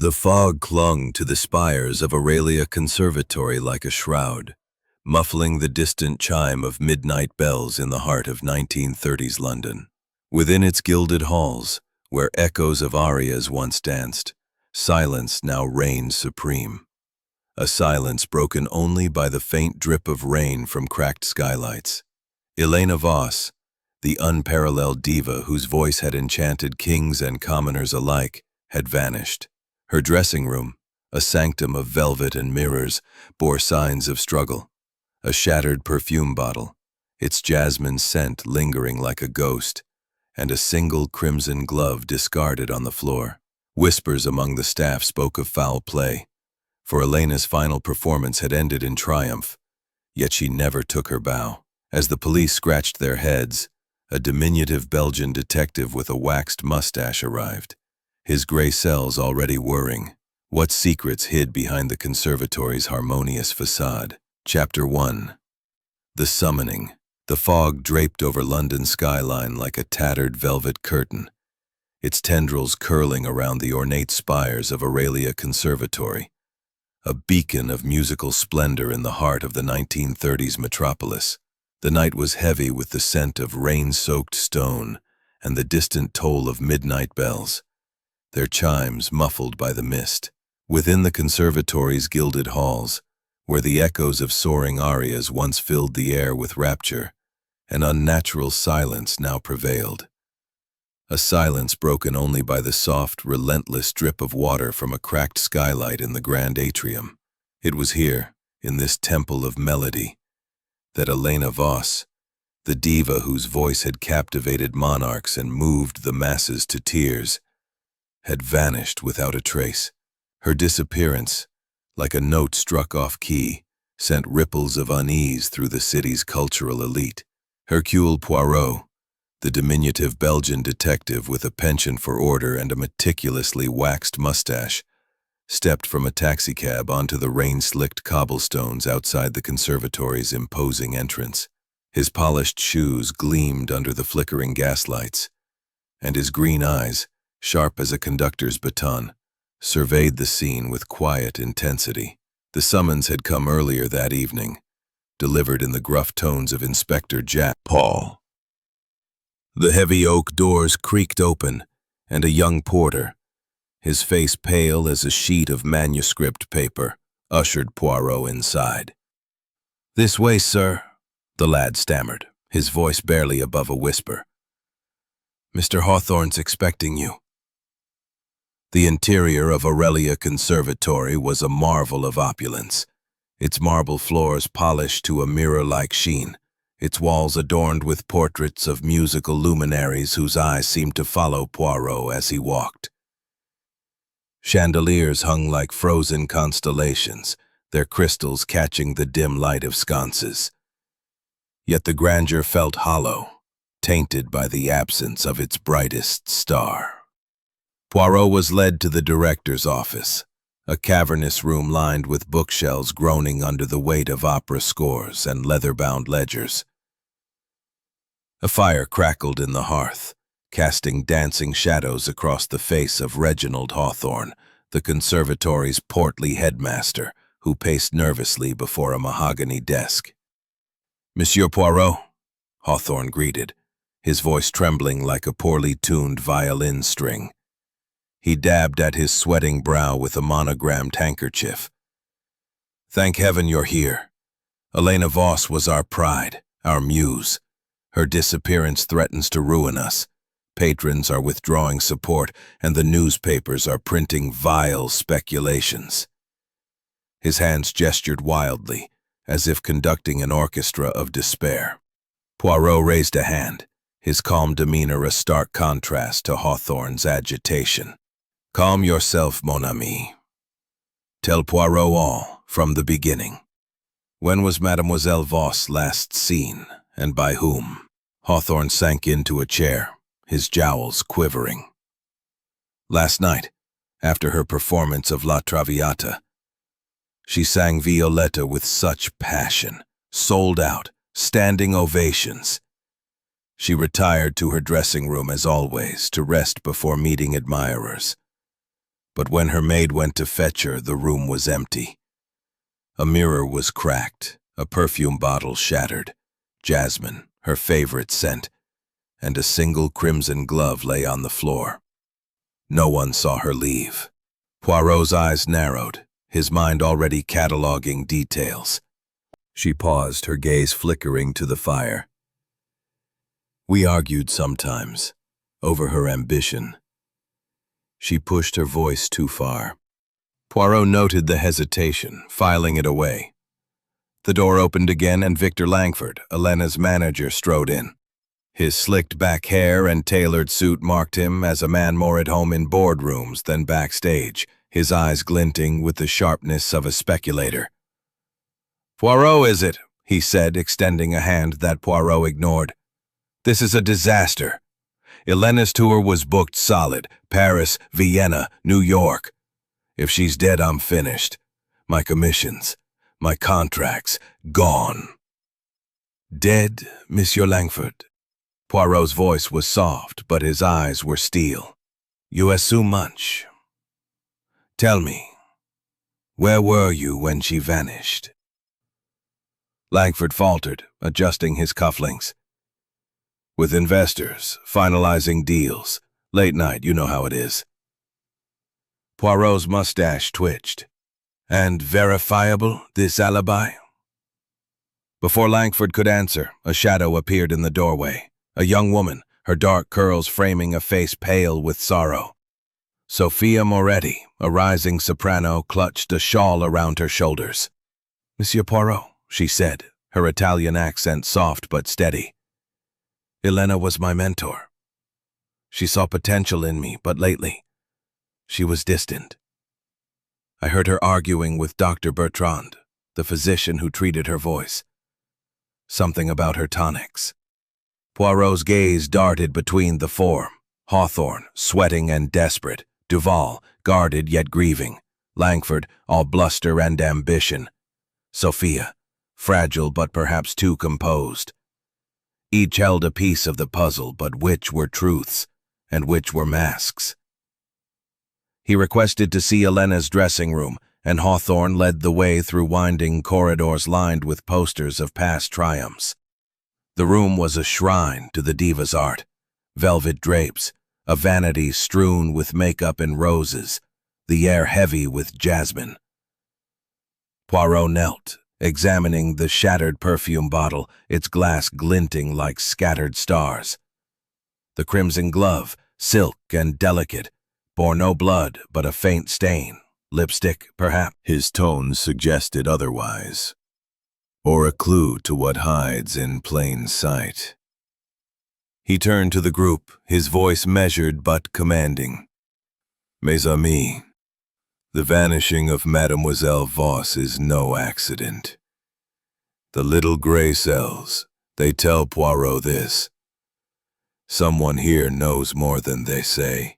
The fog clung to the spires of Aurelia Conservatory like a shroud, muffling the distant chime of midnight bells in the heart of 1930s London. Within its gilded halls, where echoes of arias once danced, silence now reigned supreme. A silence broken only by the faint drip of rain from cracked skylights. Helena Voss, the unparalleled diva whose voice had enchanted kings and commoners alike, had vanished. Her dressing room, a sanctum of velvet and mirrors, bore signs of struggle. A shattered perfume bottle, its jasmine scent lingering like a ghost, and a single crimson glove discarded on the floor. Whispers among the staff spoke of foul play, for Elena's final performance had ended in triumph, yet she never took her bow. As the police scratched their heads, a diminutive Belgian detective with a waxed mustache arrived, his gray cells already whirring. What secrets hid behind the conservatory's harmonious facade? Chapter 1. The Summoning. The fog draped over London's skyline like a tattered velvet curtain, its tendrils curling around the ornate spires of Aurelia Conservatory, a beacon of musical splendor in the heart of the 1930s metropolis. The night was heavy with the scent of rain-soaked stone and the distant toll of midnight bells, their chimes muffled by the mist. Within the conservatory's gilded halls, where the echoes of soaring arias once filled the air with rapture, an unnatural silence now prevailed. A silence broken only by the soft, relentless drip of water from a cracked skylight in the grand atrium. It was here, in this temple of melody, that Helena Voss, the diva whose voice had captivated monarchs and moved the masses to tears, had vanished without a trace. Her disappearance, like a note struck off key, sent ripples of unease through the city's cultural elite. Hercule Poirot, the diminutive Belgian detective with a penchant for order and a meticulously waxed mustache, stepped from a taxicab onto the rain-slicked cobblestones outside the conservatory's imposing entrance. His polished shoes gleamed under the flickering gaslights, and his green eyes, sharp as a conductor's baton, surveyed the scene with quiet intensity. The summons had come earlier that evening, delivered in the gruff tones of Inspector Jack Paul. The heavy oak doors creaked open, and a young porter, his face pale as a sheet of manuscript paper, ushered Poirot inside. "This way, sir," the lad stammered, his voice barely above a whisper. "Mr. Hawthorne's expecting you." The interior of Aurelia Conservatory was a marvel of opulence, its marble floors polished to a mirror-like sheen, its walls adorned with portraits of musical luminaries whose eyes seemed to follow Poirot as he walked. Chandeliers hung like frozen constellations, their crystals catching the dim light of sconces. Yet the grandeur felt hollow, tainted by the absence of its brightest star. Poirot was led to the director's office, a cavernous room lined with bookshelves groaning under the weight of opera scores and leather-bound ledgers. A fire crackled in the hearth, casting dancing shadows across the face of Reginald Hawthorne, the conservatory's portly headmaster, who paced nervously before a mahogany desk. "Monsieur Poirot," Hawthorne greeted, his voice trembling like a poorly tuned violin string. He dabbed at his sweating brow with a monogrammed handkerchief. "Thank heaven you're here. Helena Voss was our pride, our muse. Her disappearance threatens to ruin us. Patrons are withdrawing support, and the newspapers are printing vile speculations." His hands gestured wildly, as if conducting an orchestra of despair. Poirot raised a hand, his calm demeanor a stark contrast to Hawthorne's agitation. "Calm yourself, mon ami. Tell Poirot all, from the beginning. When was Mademoiselle Voss last seen, and by whom?" Hawthorne sank into a chair, his jowls quivering. "Last night, after her performance of La Traviata. She sang Violetta with such passion, sold out, standing ovations. She retired to her dressing room as always, to rest before meeting admirers. But when her maid went to fetch her, the room was empty. A mirror was cracked, a perfume bottle shattered, jasmine, her favorite scent, and a single crimson glove lay on the floor. No one saw her leave. Poirot's eyes narrowed, his mind already cataloging details. She paused, her gaze flickering to the fire. We argued sometimes, over her ambition. She pushed her voice too far. Poirot noted the hesitation, filing it away. The door opened again and Victor Langford, Elena's manager, strode in. His slicked-back hair and tailored suit marked him as a man more at home in boardrooms than backstage, his eyes glinting with the sharpness of a speculator. "Poirot, is it?" he said, extending a hand that Poirot ignored. "This is a disaster. Elena's tour was booked solid. Paris, Vienna, New York. If she's dead, I'm finished. My commissions, my contracts, gone." "Dead, Monsieur Langford?" Poirot's voice was soft, but his eyes were steel. "You assume much. Tell me, where were you when she vanished?" Langford faltered, adjusting his cufflinks. "With investors, finalizing deals. Late night, you know how it is." Poirot's mustache twitched. "And verifiable, this alibi?" Before Langford could answer, a shadow appeared in the doorway. A young woman, her dark curls framing a face pale with sorrow. Sophia Moretti, a rising soprano, clutched a shawl around her shoulders. "Monsieur Poirot," she said, her Italian accent soft but steady. "Elena was my mentor. She saw potential in me, but lately, she was distant. I heard her arguing with Dr. Bertrand, the physician who treated her voice. Something about her tonics." Poirot's gaze darted between the four: Hawthorne, sweating and desperate; Duval, guarded yet grieving; Langford, all bluster and ambition; Sophia, fragile but perhaps too composed. Each held a piece of the puzzle, but which were truths, and which were masks? He requested to see Elena's dressing room, and Hawthorne led the way through winding corridors lined with posters of past triumphs. The room was a shrine to the diva's art: velvet drapes, a vanity strewn with makeup and roses, the air heavy with jasmine. Poirot knelt, examining the shattered perfume bottle, its glass glinting like scattered stars. The crimson glove, silk and delicate, bore no blood but a faint stain. Lipstick, perhaps? His tone suggested otherwise. Or a clue to what hides in plain sight. He turned to the group, his voice measured but commanding. "Mes amis, the vanishing of Mademoiselle Voss is no accident. The little gray cells, they tell Poirot this. Someone here knows more than they say.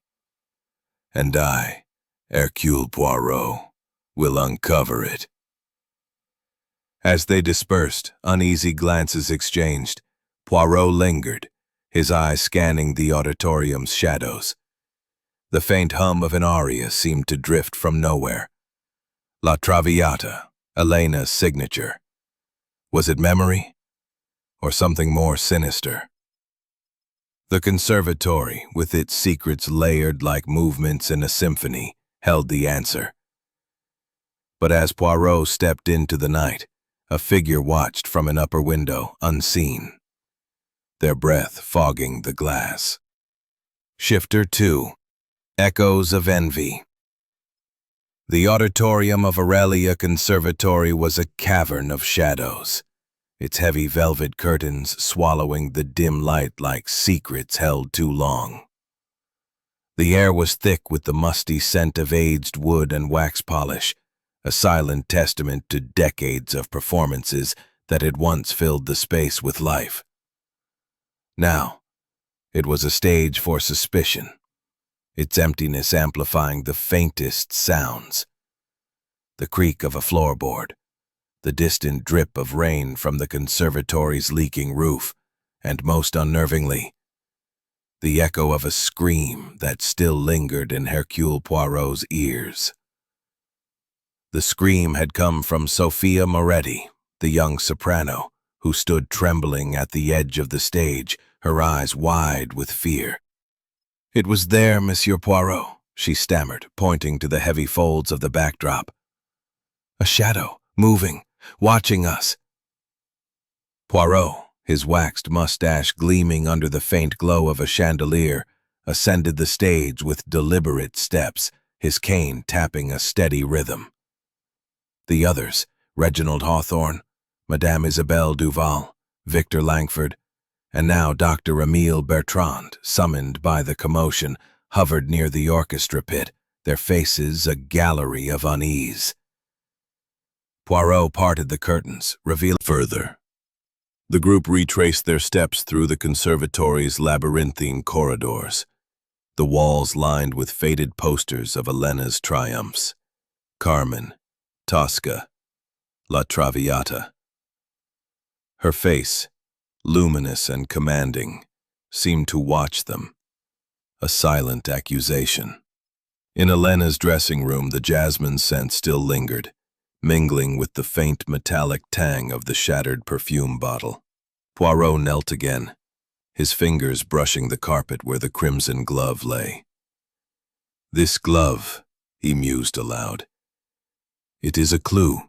And I, Hercule Poirot, will uncover it." As they dispersed, uneasy glances exchanged. Poirot lingered, his eyes scanning the auditorium's shadows. The faint hum of an aria seemed to drift from nowhere. La Traviata, Elena's signature. Was it memory, or something more sinister? The conservatory, with its secrets layered like movements in a symphony, held the answer. But as Poirot stepped into the night, a figure watched from an upper window, unseen, their breath fogging the glass. Shifter 2. Echoes of Envy. The auditorium of Aurelia Conservatory was a cavern of shadows, its heavy velvet curtains swallowing the dim light like secrets held too long. The air was thick with the musty scent of aged wood and wax polish, a silent testament to decades of performances that had once filled the space with life. Now, it was a stage for suspicion, its emptiness amplifying the faintest sounds. The creak of a floorboard, the distant drip of rain from the conservatory's leaking roof, and most unnervingly, the echo of a scream that still lingered in Hercule Poirot's ears. The scream had come from Sophia Moretti, the young soprano, who stood trembling at the edge of the stage, her eyes wide with fear. "It was there, Monsieur Poirot," she stammered, pointing to the heavy folds of the backdrop. "A shadow, moving, watching us." Poirot, his waxed mustache gleaming under the faint glow of a chandelier, ascended the stage with deliberate steps, his cane tapping a steady rhythm. The others, Reginald Hawthorne, Madame Isabelle Duval, Victor Langford, and now Dr. Émile Bertrand, summoned by the commotion, hovered near the orchestra pit, their faces a gallery of unease. Poirot parted the curtains, revealing further. The group retraced their steps through the conservatory's labyrinthine corridors, the walls lined with faded posters of Elena's triumphs. Carmen, Tosca, La Traviata. Her face, luminous and commanding, seemed to watch them, a silent accusation. In Elena's dressing room, the jasmine scent still lingered, mingling with the faint metallic tang of the shattered perfume bottle. Poirot knelt again, his fingers brushing the carpet where the crimson glove lay. "This glove," he mused aloud. "It is a clue,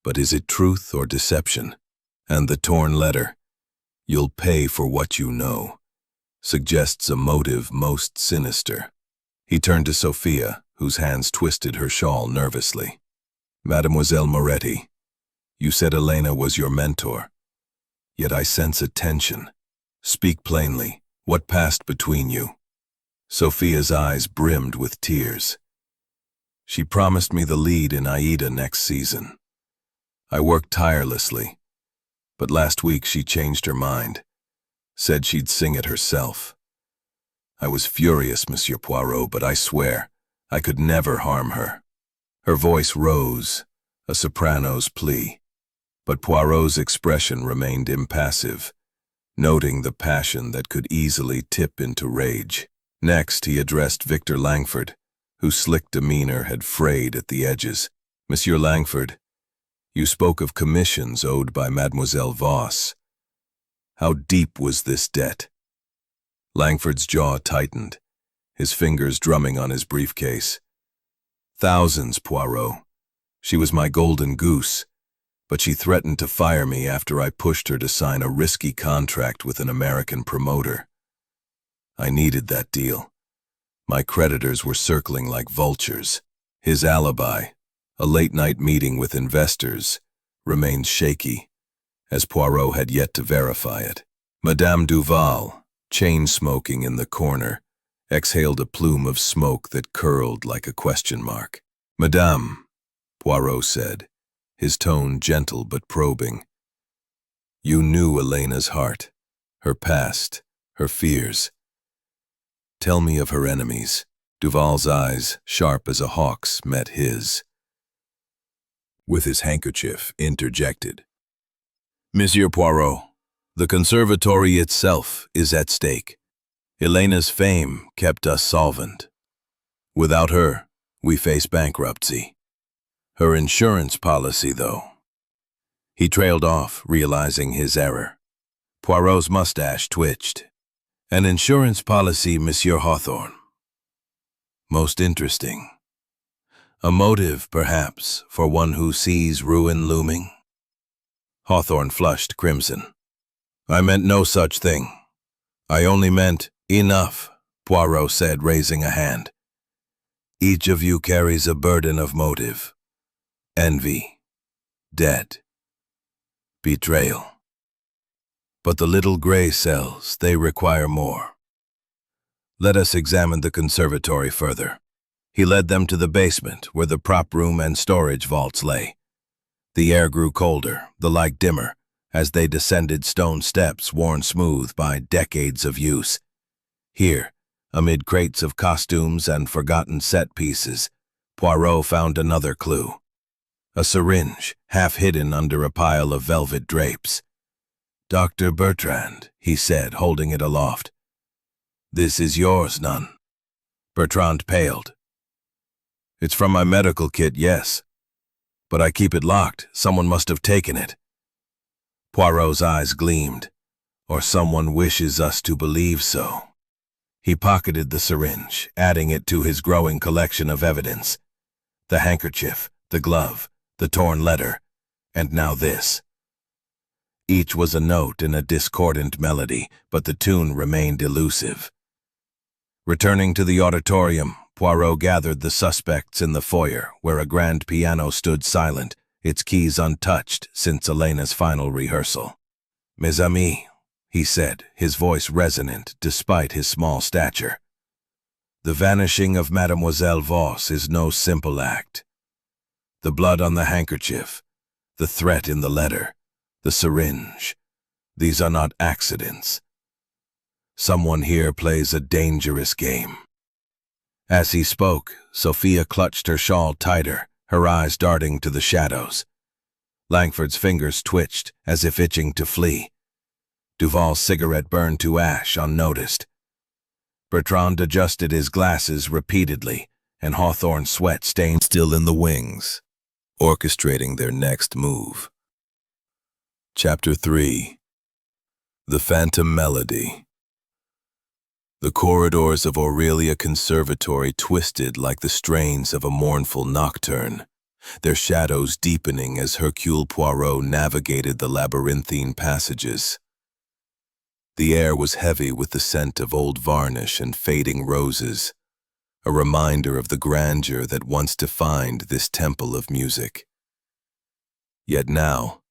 but is it truth or deception? And the torn letter, 'You'll pay for what you know,' suggests a motive most sinister." He turned to Sophia, whose hands twisted her shawl nervously. "Mademoiselle Moretti, you said Elena was your mentor. Yet I sense a tension. Speak plainly. What passed between you?" Sophia's eyes brimmed with tears. "She promised me the lead in Aida next season. I worked tirelessly, but last week she changed her mind, said she'd sing it herself. I was furious, Monsieur Poirot, but I swear I could never harm her." Her voice rose, a soprano's plea, but Poirot's expression remained impassive, noting the passion that could easily tip into rage. Next, he addressed Victor Langford, whose slick demeanor had frayed at the edges. "Monsieur Langford, you spoke of commissions owed by Mademoiselle Voss. How deep was this debt?" Langford's jaw tightened, his fingers drumming on his briefcase. "Thousands, Poirot. She was my golden goose, but she threatened to fire me after I pushed her to sign a risky contract with an American promoter. I needed that deal. My creditors were circling like vultures. His alibi, a late-night meeting with investors, remained shaky, as Poirot had yet to verify it. Madame Duval, chain-smoking in the corner, exhaled a plume of smoke that curled like a question mark. "Madame," Poirot said, his tone gentle but probing. "You knew Elena's heart, her past, her fears. Tell me of her enemies." Duval's eyes, sharp as a hawk's, met his. With his handkerchief, interjected. "Monsieur Poirot, the conservatory itself is at stake. Elena's fame kept us solvent. Without her, we face bankruptcy. Her insurance policy, though." He trailed off, realizing his error. Poirot's mustache twitched. "An insurance policy, Monsieur Hawthorne. Most interesting. A motive, perhaps, for one who sees ruin looming?" Hawthorne flushed crimson. "I meant no such thing. I only meant..." "Enough," Poirot said, raising a hand. "Each of you carries a burden of motive. Envy, debt, betrayal. But the little gray cells, they require more. Let us examine the conservatory further." He led them to the basement, where the prop room and storage vaults lay. The air grew colder, the light dimmer, as they descended stone steps worn smooth by decades of use. Here, amid crates of costumes and forgotten set pieces, Poirot found another clue. A syringe, half hidden under a pile of velvet drapes. "Dr. Bertrand," he said, holding it aloft. "This is yours, none." Bertrand paled. "It's from my medical kit, yes. But I keep it locked. Someone must have taken it." Poirot's eyes gleamed. "Or someone wishes us to believe so." He pocketed the syringe, adding it to his growing collection of evidence. The handkerchief, the glove, the torn letter, and now this. Each was a note in a discordant melody, but the tune remained elusive. Returning to the auditorium, Poirot gathered the suspects in the foyer, where a grand piano stood silent, its keys untouched since Elena's final rehearsal. "Mes amis," he said, his voice resonant despite his small stature. "The vanishing of Mademoiselle Voss is no simple act. The blood on the handkerchief, the threat in the letter, the syringe, these are not accidents. Someone here plays a dangerous game." As he spoke, Sophia clutched her shawl tighter, her eyes darting to the shadows. Langford's fingers twitched, as if itching to flee. Duval's cigarette burned to ash unnoticed. Bertrand adjusted his glasses repeatedly, and Hawthorne's sweat stained still in the wings, orchestrating their next move. Chapter 3. The Phantom Melody. The corridors of Aurelia Conservatory twisted like the strains of a mournful nocturne, their shadows deepening as Hercule Poirot navigated the labyrinthine passages. The air was heavy with the scent of old varnish and fading roses, a reminder of the grandeur that once defined this temple of music. Yet now,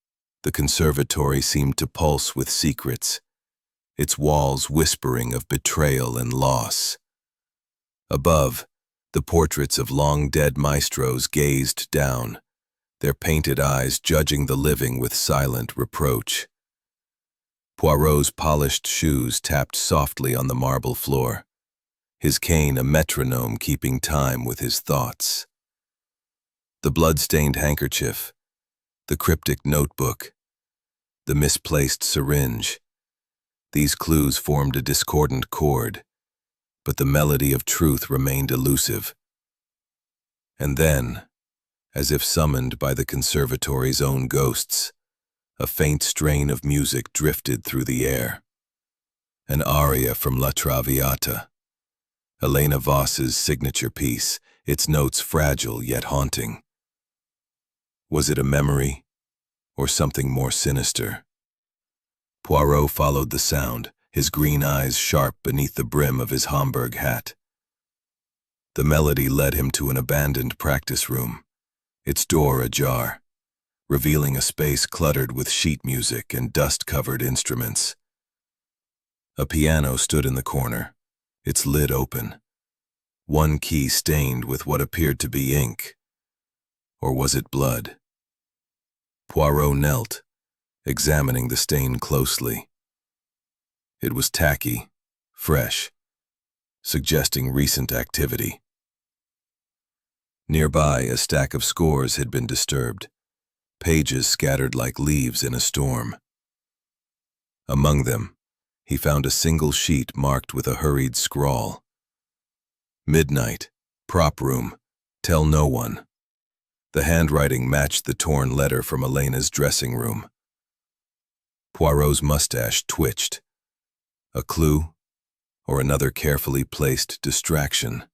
the conservatory seemed to pulse with secrets, its walls whispering of betrayal and loss. Above, the portraits of long-dead maestros gazed down, their painted eyes judging the living with silent reproach. Poirot's polished shoes tapped softly on the marble floor, his cane a metronome keeping time with his thoughts. The blood-stained handkerchief, the cryptic notebook, the misplaced syringe. These clues formed a discordant chord, but the melody of truth remained elusive. And then, as if summoned by the conservatory's own ghosts, a faint strain of music drifted through the air. An aria from La Traviata, Helena Voss's signature piece, its notes fragile yet haunting. Was it a memory, or something more sinister? Poirot followed the sound, his green eyes sharp beneath the brim of his Homburg hat. The melody led him to an abandoned practice room, its door ajar, revealing a space cluttered with sheet music and dust-covered instruments. A piano stood in the corner, its lid open, one key stained with what appeared to be ink. Or was it blood? Poirot knelt, examining the stain closely. It was tacky, fresh, suggesting recent activity. Nearby, a stack of scores had been disturbed, pages scattered like leaves in a storm. Among them, he found a single sheet marked with a hurried scrawl. "Midnight, prop room, tell no one." The handwriting matched the torn letter from Elena's dressing room. Poirot's mustache twitched. A clue, or another carefully placed distraction?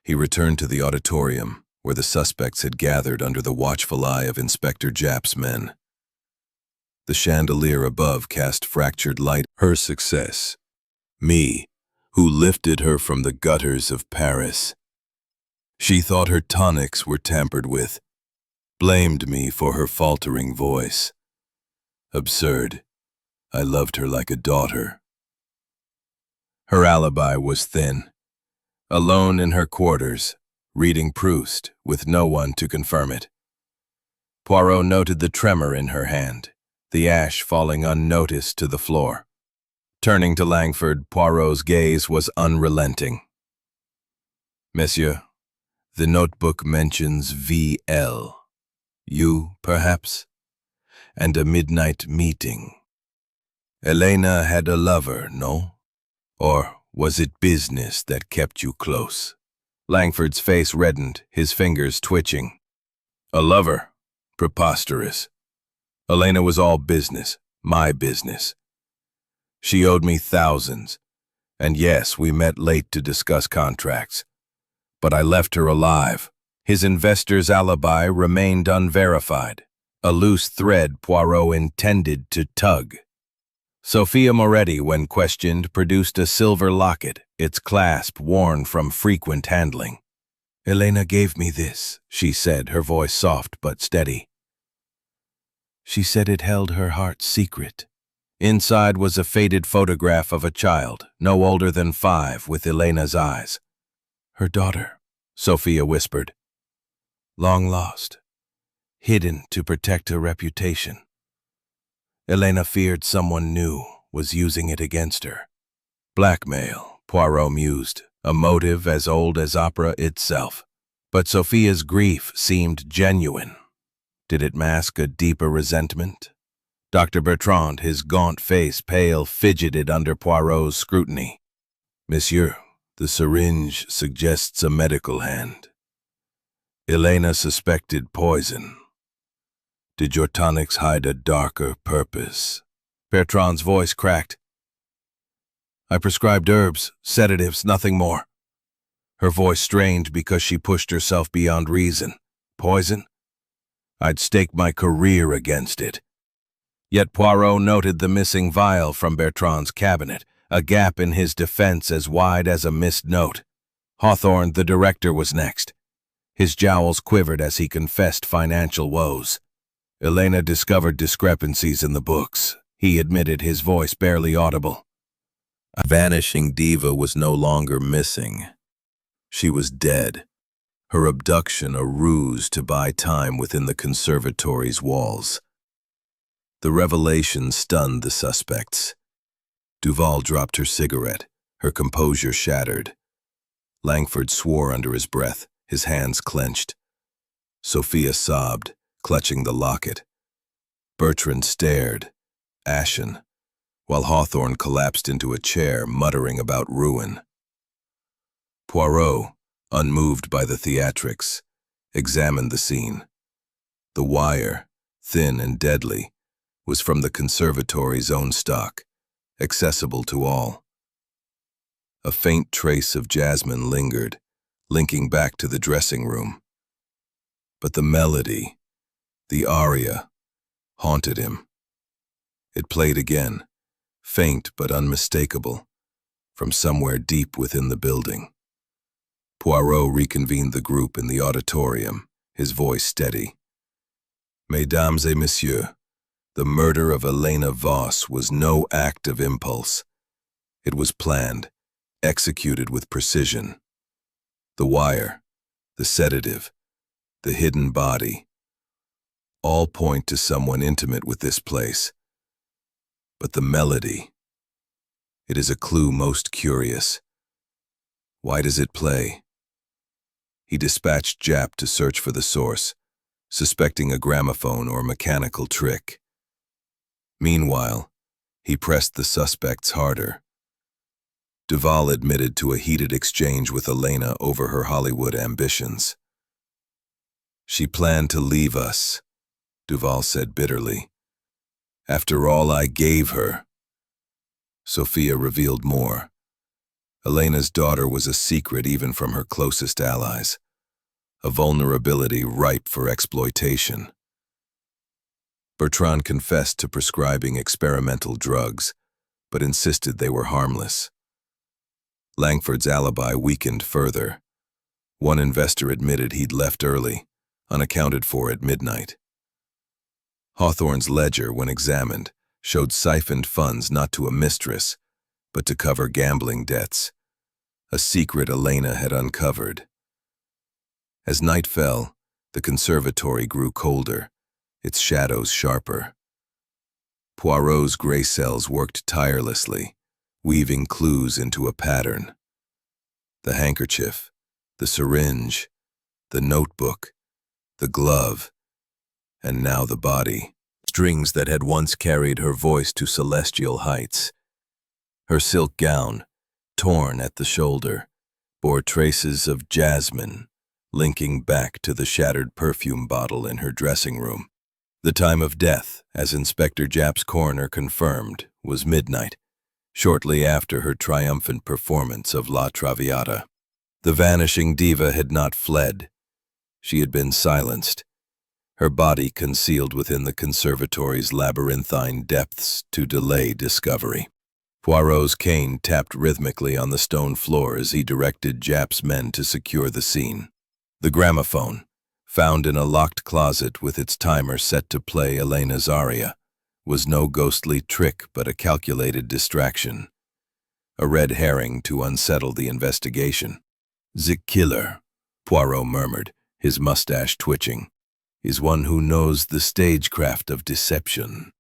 He returned to the auditorium, where the suspects had gathered under the watchful eye of Inspector Japp's men. The chandelier above cast fractured light. Her success. Me, who lifted her from the gutters of Paris. She thought her tonics were tampered with, blamed me for her faltering voice. Absurd. I loved her like a daughter. Her alibi was thin. Alone in her quarters, reading Proust, with no one to confirm it. Poirot noted the tremor in her hand, the ash falling unnoticed to the floor. Turning to Langford, Poirot's gaze was unrelenting. "Monsieur, the notebook mentions V.L. You, perhaps? And a midnight meeting. Elena had a lover, no? Or was it business that kept you close? Langford's face reddened, his fingers twitching. A lover? Preposterous. Elena was all business, my business. She owed me thousands, and yes, we met late to discuss contracts. But I left her alive. His investor's alibi remained unverified, a loose thread Poirot intended to tug. Sophia Moretti, when questioned, produced a silver locket, its clasp worn from frequent handling. "Elena gave me this," she said, her voice soft but steady. She said it held her heart's secret. Inside was a faded photograph of a child, no older than 5, with Elena's eyes. "Her daughter," Sophia whispered. "Long lost, hidden to protect her reputation. Elena feared someone new was using it against her." Blackmail, Poirot mused, a motive as old as opera itself. But Sophia's grief seemed genuine. Did it mask a deeper resentment? Dr. Bertrand, his gaunt face pale, fidgeted under Poirot's scrutiny. "Monsieur, the syringe suggests a medical hand. Elena suspected poison. Did your tonics hide a darker purpose?" Bertrand's voice cracked. "I prescribed herbs, sedatives, nothing more." Her voice strained because she pushed herself beyond reason. Poison? I'd stake my career against it. Yet Poirot noted the missing vial from Bertrand's cabinet, a gap in his defense as wide as a missed note. Hawthorne, the director, was next. His jowls quivered as he confessed financial woes. Elena discovered discrepancies in the books, he admitted, his voice barely audible. Vanishing Diva was no longer missing. She was dead. Her abduction a ruse to buy time within the conservatory's walls. The revelation stunned the suspects. Duval dropped her cigarette, her composure shattered. Langford swore under his breath, his hands clenched. Sophia sobbed, clutching the locket. Bertrand stared, ashen, while Hawthorne collapsed into a chair, muttering about ruin. Poirot, unmoved by the theatrics, examined the scene. The wire, thin and deadly, was from the conservatory's own stock, accessible to all. A faint trace of jasmine lingered, linking back to the dressing room. But the melody, the aria, haunted him. It played again, faint but unmistakable, from somewhere deep within the building. Poirot reconvened the group in the auditorium, his voice steady. "Mesdames et messieurs, the murder of Elena Voss was no act of impulse. It was planned, executed with precision. The wire, the sedative, the hidden body, all point to someone intimate with this place. But the melody, it is a clue most curious. Why does it play?" He dispatched Japp to search for the source, suspecting a gramophone or mechanical trick. Meanwhile, he pressed the suspects harder. Duval admitted to a heated exchange with Elena over her Hollywood ambitions. "She planned to leave us," Duval said bitterly. "After all I gave her." Sophia revealed more. Elena's daughter was a secret even from her closest allies, a vulnerability ripe for exploitation. Bertrand confessed to prescribing experimental drugs, but insisted they were harmless. Langford's alibi weakened further. One investor admitted he'd left early, unaccounted for at midnight. Hawthorne's ledger, when examined, showed siphoned funds not to a mistress, but to cover gambling debts, a secret Elena had uncovered. As night fell, the conservatory grew colder, its shadows sharper. Poirot's gray cells worked tirelessly, weaving clues into a pattern. The handkerchief, the syringe, the notebook, the glove, and now the body, strings that had once carried her voice to celestial heights. Her silk gown, torn at the shoulder, bore traces of jasmine, linking back to the shattered perfume bottle in her dressing room. The time of death, as Inspector Japp's coroner confirmed, was midnight, shortly after her triumphant performance of La Traviata. The Vanishing Diva had not fled. She had been silenced, her body concealed within the conservatory's labyrinthine depths to delay discovery. Poirot's cane tapped rhythmically on the stone floor as he directed Japp's men to secure the scene. The gramophone, found in a locked closet with its timer set to play Elena's aria, was no ghostly trick but a calculated distraction, a red herring to unsettle the investigation. "The killer," Poirot murmured, his mustache twitching, "is one who knows the stagecraft of deception."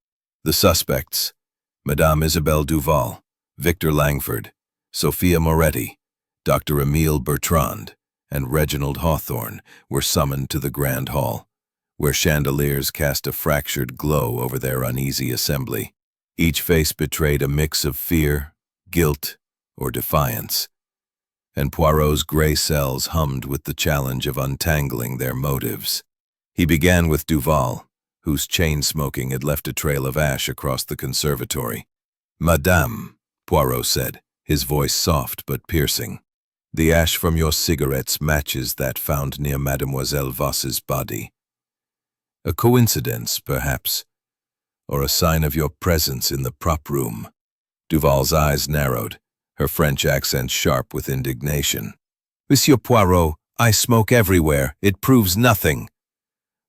The suspects, Madame Isabelle Duval, Victor Langford, Sophia Moretti, Dr. Emile Bertrand, and Reginald Hawthorne, were summoned to the Grand Hall, where chandeliers cast a fractured glow over their uneasy assembly. Each face betrayed a mix of fear, guilt, or defiance, and Poirot's gray cells hummed with the challenge of untangling their motives. He began with Duval, whose chain-smoking had left a trail of ash across the conservatory. "Madame," Poirot said, his voice soft but piercing, "the ash from your cigarettes matches that found near Mademoiselle Voss's body. A coincidence, perhaps, or a sign of your presence in the prop room." Duval's eyes narrowed, her French accent sharp with indignation. "Monsieur Poirot, I smoke everywhere. It proves nothing.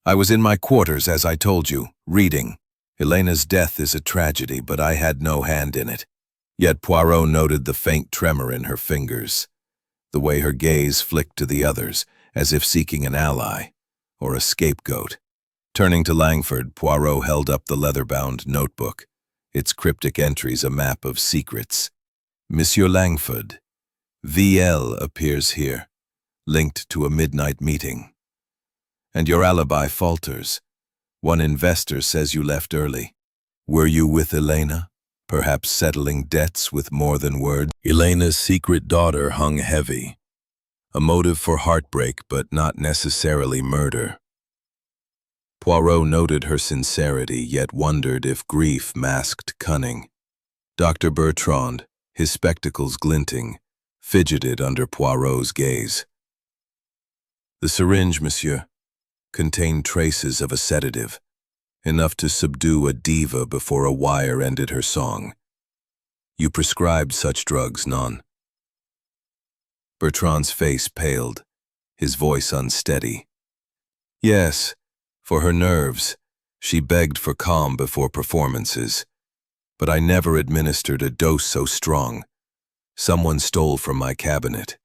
I was in my quarters, as I told you, reading. Elena's death is a tragedy, but I had no hand in it." Yet Poirot noted the faint tremor in her fingers, the way her gaze flicked to the others, as if seeking an ally, or a scapegoat. Turning to Langford, Poirot held up the leather-bound notebook, its cryptic entries a map of secrets. "Monsieur Langford, VL appears here, linked to a midnight meeting. And your alibi falters. One investor says you left early. Were you with Elena, perhaps settling debts with more than words?" Elena's secret daughter hung heavy, a motive for heartbreak but not necessarily murder. Poirot noted her sincerity, yet wondered if grief masked cunning. Dr. Bertrand, his spectacles glinting, fidgeted under Poirot's gaze. "The syringe, monsieur, contained traces of a sedative, enough to subdue a diva before a wire ended her song. You prescribed such drugs, non?" Bertrand's face paled, his voice unsteady. "Yes, for her nerves. She begged for calm before performances. But I never administered a dose so strong. Someone stole from my cabinet."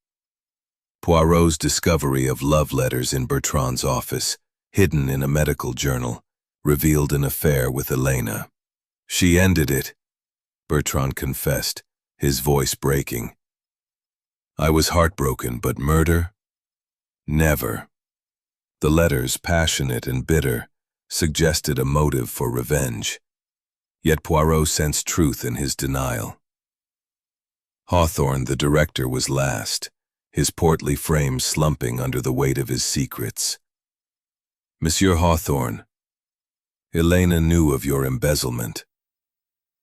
Poirot's discovery of love letters in Bertrand's office, hidden in a medical journal, revealed an affair with Elena. "She ended it," Bertrand confessed, his voice breaking. "I was heartbroken, but murder? Never." The letters, passionate and bitter, suggested a motive for revenge. Yet Poirot sensed truth in his denial. Hawthorne, the director, was last, his portly frame slumping under the weight of his secrets. "Monsieur Hawthorne, Elena knew of your embezzlement.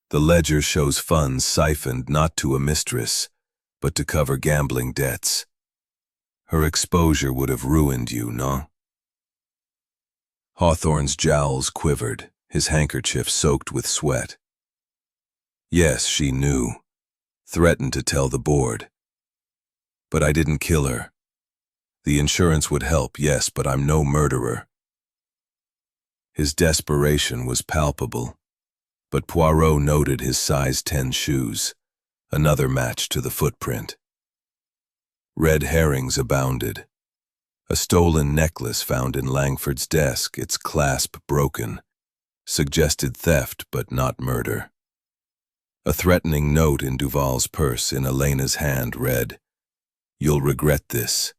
The ledger shows funds siphoned not to a mistress, but to cover gambling debts. Her exposure would have ruined you, no?" Hawthorne's jowls quivered, his handkerchief soaked with sweat. "Yes, she knew. Threatened to tell the board. But I didn't kill her. The insurance would help, yes, but I'm no murderer." His desperation was palpable, but Poirot noted his size 10 shoes, another match to the footprint. Red herrings abounded. A stolen necklace found in Langford's desk, its clasp broken, suggested theft but not murder. A threatening note in Duval's purse in Elena's hand read, "You'll regret this."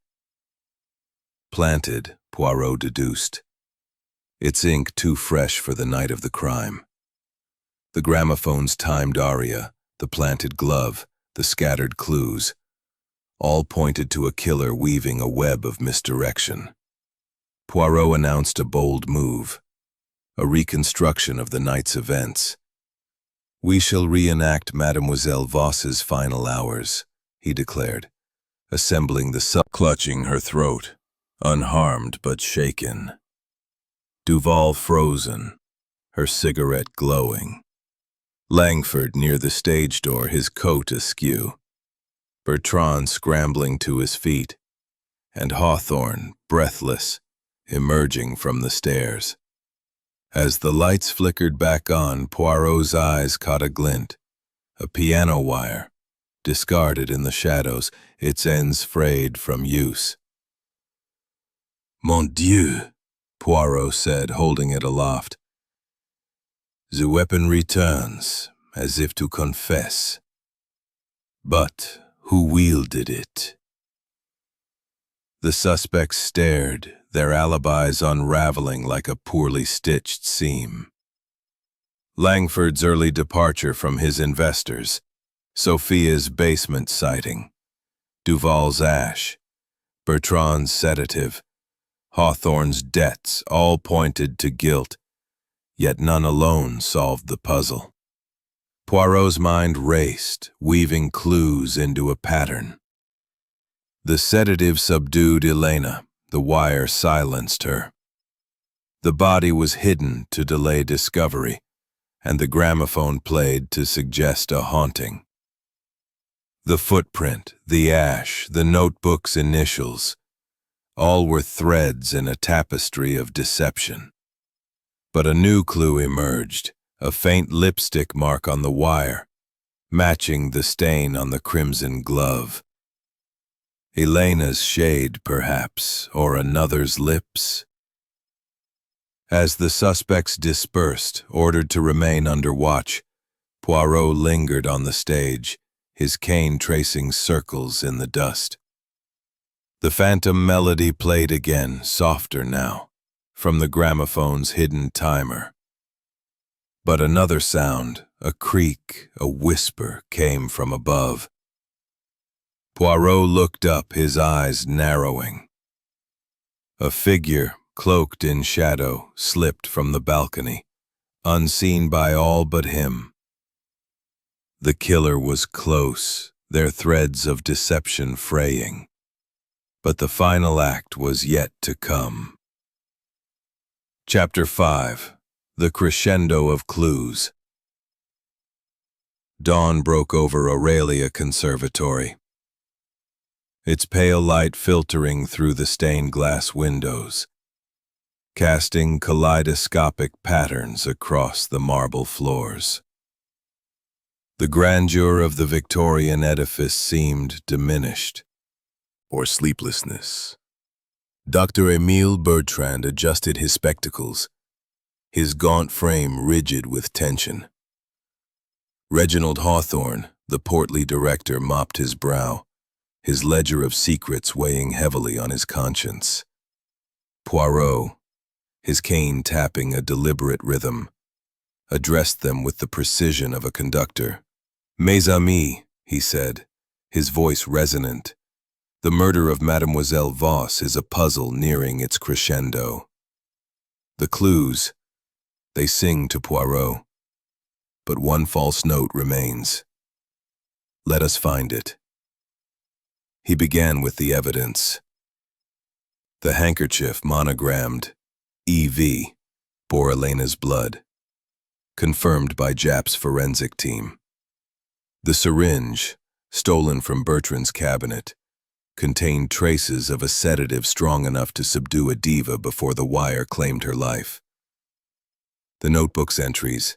Planted, Poirot deduced. Its ink too fresh for the night of the crime. The gramophone's timed aria, the planted glove, the scattered clues, all pointed to a killer weaving a web of misdirection. Poirot announced a bold move, a reconstruction of the night's events. "We shall reenact Mademoiselle Voss's final hours," he declared, assembling the clutching her throat, unharmed but shaken. Duval frozen, her cigarette glowing. Langford near the stage door, his coat askew. Bertrand scrambling to his feet, and Hawthorne, breathless, emerging from the stairs. As the lights flickered back on, Poirot's eyes caught a glint, a piano wire, discarded in the shadows, its ends frayed from use. "Mon Dieu," Poirot said, holding it aloft. "The weapon returns, as if to confess. But who wielded it?" The suspects stared, their alibis unraveling like a poorly stitched seam. Langford's early departure from his investors, Sophia's basement sighting, Duval's ash, Bertrand's sedative, Hawthorne's debts all pointed to guilt, yet none alone solved the puzzle. Poirot's mind raced, weaving clues into a pattern. The sedative subdued Elena, the wire silenced her. The body was hidden to delay discovery, and the gramophone played to suggest a haunting. The footprint, the ash, the notebook's initials, all were threads in a tapestry of deception. But a new clue emerged, a faint lipstick mark on the wire, matching the stain on the crimson glove. Elena's shade, perhaps, or another's lips. As the suspects dispersed, ordered to remain under watch, Poirot lingered on the stage, his cane tracing circles in the dust. The phantom melody played again, softer now, from the gramophone's hidden timer. But another sound, a creak, a whisper, came from above. Poirot looked up, his eyes narrowing. A figure, cloaked in shadow, slipped from the balcony, unseen by all but him. The killer was close, their threads of deception fraying. But the final act was yet to come. Chapter 5. The Crescendo of Clues. Dawn broke over Aurelia Conservatory, its pale light filtering through the stained glass windows, casting kaleidoscopic patterns across the marble floors. The grandeur of the Victorian edifice seemed diminished, or sleeplessness. Dr. Emile Bertrand adjusted his spectacles, his gaunt frame rigid with tension. Reginald Hawthorne, the portly director, mopped his brow, his ledger of secrets weighing heavily on his conscience. Poirot, his cane tapping a deliberate rhythm, addressed them with the precision of a conductor. "Mes amis," he said, his voice resonant, "the murder of Mademoiselle Voss is a puzzle nearing its crescendo. The clues, they sing to Poirot, but one false note remains. Let us find it." He began with the evidence. The handkerchief monogrammed E.V. bore Elena's blood, confirmed by Japp's forensic team. The syringe, stolen from Bertrand's cabinet, contained traces of a sedative strong enough to subdue a diva before the wire claimed her life. The notebook's entries,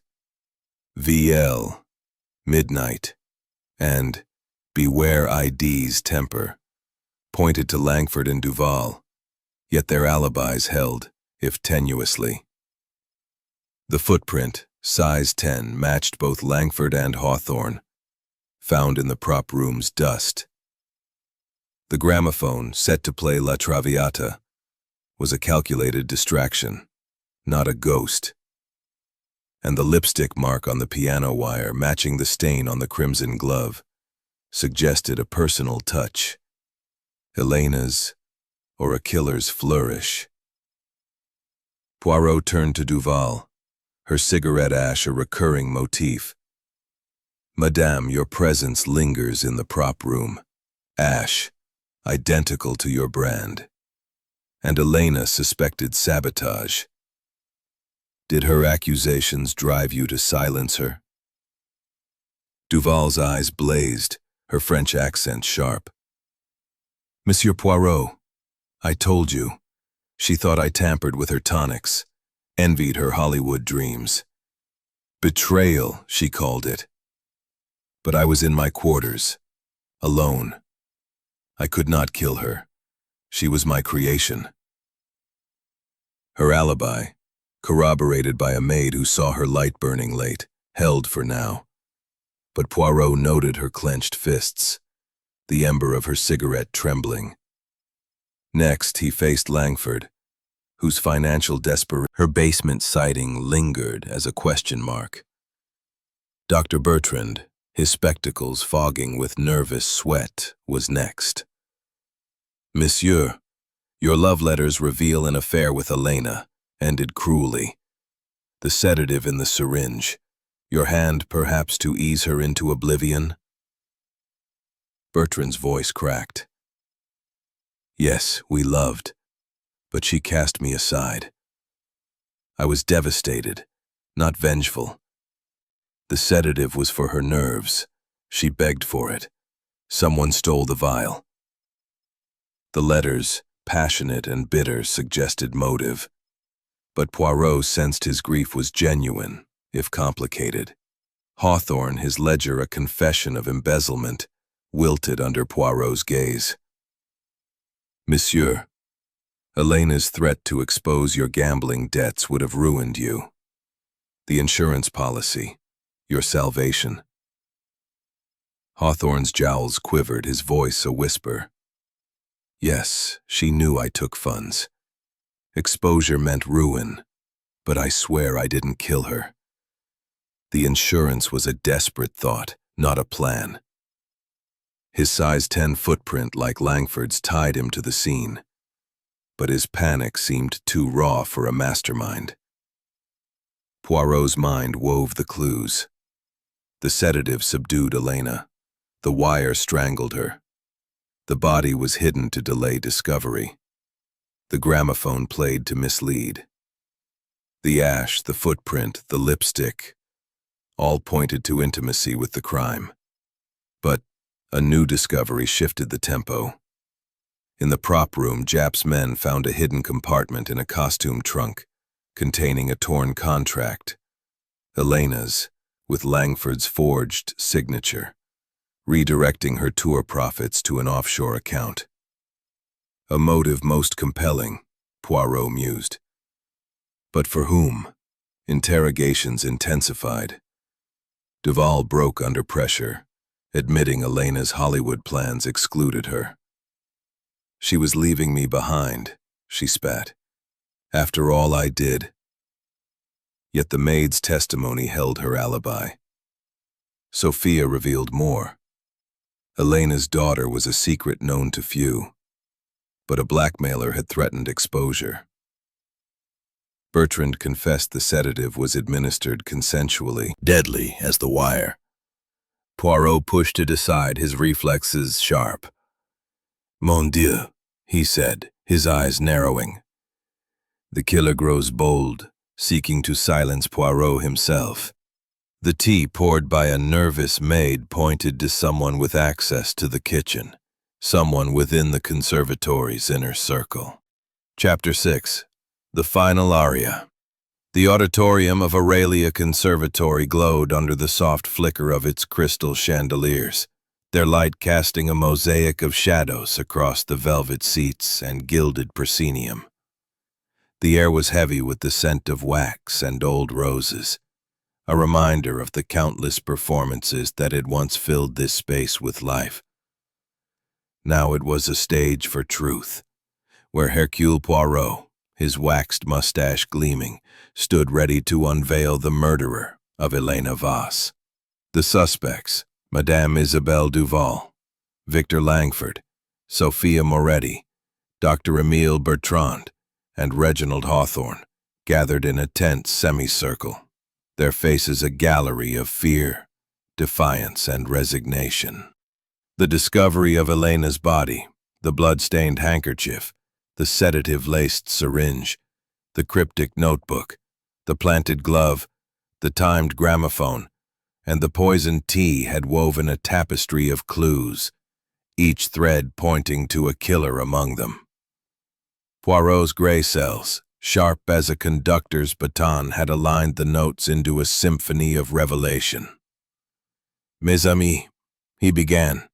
VL, midnight, and beware ID's temper, pointed to Langford and Duval, yet their alibis held, if tenuously. The footprint, size 10, matched both Langford and Hawthorne, found in the prop room's dust. The gramophone, set to play La Traviata, was a calculated distraction, not a ghost. And the lipstick mark on the piano wire, matching the stain on the crimson glove, suggested a personal touch. Elena's, or a killer's flourish. Poirot turned to Duval, her cigarette ash a recurring motif. Madame, your presence lingers in the prop room. Ash, identical to your brand. And Elena suspected sabotage. Did her accusations drive you to silence her? Duval's eyes blazed, her French accent sharp. Monsieur Poirot, I told you. She thought I tampered with her tonics, envied her Hollywood dreams. Betrayal, she called it. But I was in my quarters, alone. I could not kill her. She was my creation. Her alibi, corroborated by a maid who saw her light burning late, held for now. But Poirot noted her clenched fists, the ember of her cigarette trembling. Next, he faced Langford, whose financial desperation, her basement sighting lingered as a question mark. Dr. Bertrand, his spectacles fogging with nervous sweat, was next. Monsieur, your love letters reveal an affair with Elena, ended cruelly. The sedative in the syringe, your hand perhaps to ease her into oblivion? Bertrand's voice cracked. Yes, we loved, but she cast me aside. I was devastated, not vengeful. The sedative was for her nerves. She begged for it. Someone stole the vial. The letters, passionate and bitter, suggested motive. But Poirot sensed his grief was genuine, if complicated. Hawthorne, his ledger a confession of embezzlement, wilted under Poirot's gaze. Monsieur, Elena's threat to expose your gambling debts would have ruined you. The insurance policy, your salvation. Hawthorne's jowls quivered, his voice a whisper. Yes, she knew I took funds. Exposure meant ruin, but I swear I didn't kill her. The insurance was a desperate thought, not a plan. His size 10 footprint like Langford's tied him to the scene, but his panic seemed too raw for a mastermind. Poirot's mind wove the clues. The sedative subdued Elena. The wire strangled her. The body was hidden to delay discovery. The gramophone played to mislead. The ash, the footprint, the lipstick, all pointed to intimacy with the crime. But a new discovery shifted the tempo. In the prop room, Japp's men found a hidden compartment in a costume trunk containing a torn contract, Elena's, with Langford's forged signature, redirecting her tour profits to an offshore account. A motive most compelling, Poirot mused. But for whom? Interrogations intensified. Duval broke under pressure, admitting Elena's Hollywood plans excluded her. She was leaving me behind, she spat. After all I did. Yet the maid's testimony held her alibi. Sophia revealed more. Elena's daughter was a secret known to few, but a blackmailer had threatened exposure. Bertrand confessed the sedative was administered consensually, deadly as the wire. Poirot pushed it aside, his reflexes sharp. Mon Dieu, he said, his eyes narrowing. The killer grows bold, seeking to silence Poirot himself. The tea poured by a nervous maid pointed to someone with access to the kitchen, someone within the conservatory's inner circle. Chapter 6. The Final Aria. The auditorium of Aurelia Conservatory glowed under the soft flicker of its crystal chandeliers, their light casting a mosaic of shadows across the velvet seats and gilded proscenium. The air was heavy with the scent of wax and old roses, a reminder of the countless performances that had once filled this space with life. Now it was a stage for truth, where Hercule Poirot, his waxed mustache gleaming, stood ready to unveil the murderer of Elena Voss. The suspects, Madame Isabelle Duval, Victor Langford, Sophia Moretti, Dr. Emile Bertrand, and Reginald Hawthorne gathered in a tense semicircle, their faces a gallery of fear, defiance, and resignation. The discovery of Elena's body, the blood-stained handkerchief, the sedative-laced syringe, the cryptic notebook, the planted glove, the timed gramophone, and the poisoned tea had woven a tapestry of clues, each thread pointing to a killer among them. Poirot's gray cells, sharp as a conductor's baton, had aligned the notes into a symphony of revelation. "Mes amis," he began,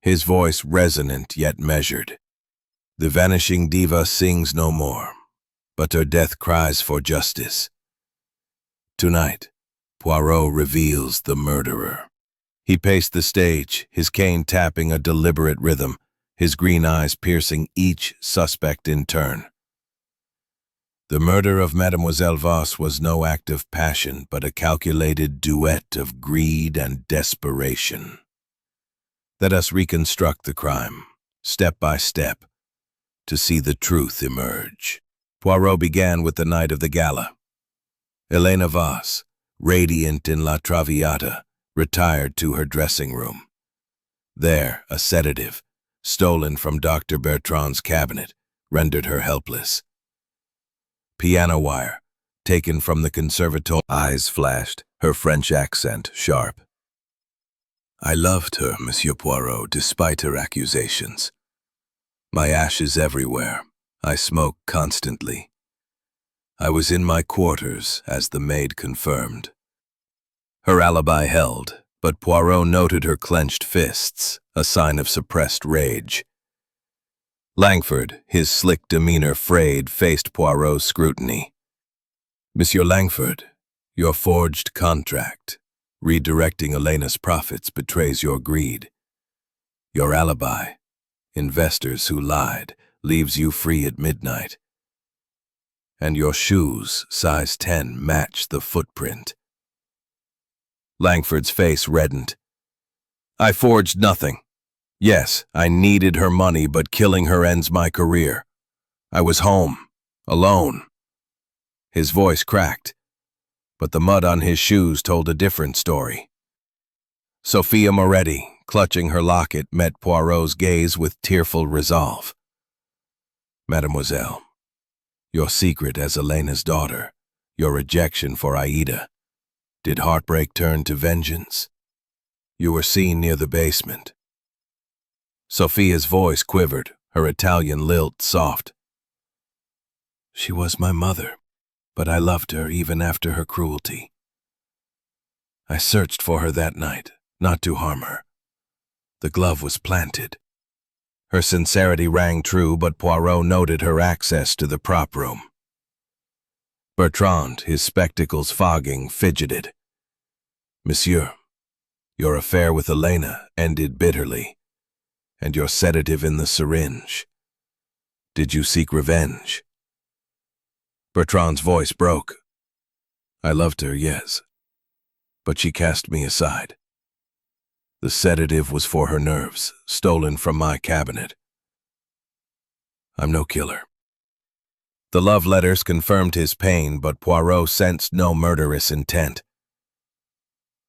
his voice resonant yet measured. "The vanishing diva sings no more, but her death cries for justice. Tonight, Poirot reveals the murderer." He paced the stage, his cane tapping a deliberate rhythm, his green eyes piercing each suspect in turn. The murder of Mademoiselle Voss was no act of passion, but a calculated duet of greed and desperation. Let us reconstruct the crime, step by step, to see the truth emerge. Poirot began with the night of the gala. Elena Voss, radiant in La Traviata, retired to her dressing room. There, a sedative, stolen from Dr. Bertrand's cabinet, rendered her helpless. Piano wire, taken from the conservatory. Eyes flashed, her French accent sharp. "I loved her, Monsieur Poirot, despite her accusations. My ashes everywhere. I smoked constantly. I was in my quarters, as the maid confirmed." Her alibi held, but Poirot noted her clenched fists, a sign of suppressed rage. Langford, his slick demeanor frayed, faced Poirot's scrutiny. "Monsieur Langford, your forged contract, redirecting Elena's profits, betrays your greed. Your alibi, investors who lied, leaves you free at midnight. And your shoes, size 10, match the footprint." Langford's face reddened. "I forged nothing. Yes, I needed her money, but killing her ends my career. I was home, alone." His voice cracked, but the mud on his shoes told a different story. Sophia Moretti, clutching her locket, met Poirot's gaze with tearful resolve. "Mademoiselle, your secret as Elena's daughter, your rejection for Aida, did heartbreak turn to vengeance? You were seen near the basement." Sophia's voice quivered, her Italian lilt soft. "She was my mother, but I loved her even after her cruelty. I searched for her that night, not to harm her. The glove was planted." Her sincerity rang true, but Poirot noted her access to the prop room. Bertrand, his spectacles fogging, fidgeted. "Monsieur, your affair with Elena ended bitterly, and your sedative in the syringe. Did you seek revenge?" Bertrand's voice broke. "I loved her, yes, but she cast me aside. The sedative was for her nerves, stolen from my cabinet. I'm no killer." The love letters confirmed his pain, but Poirot sensed no murderous intent.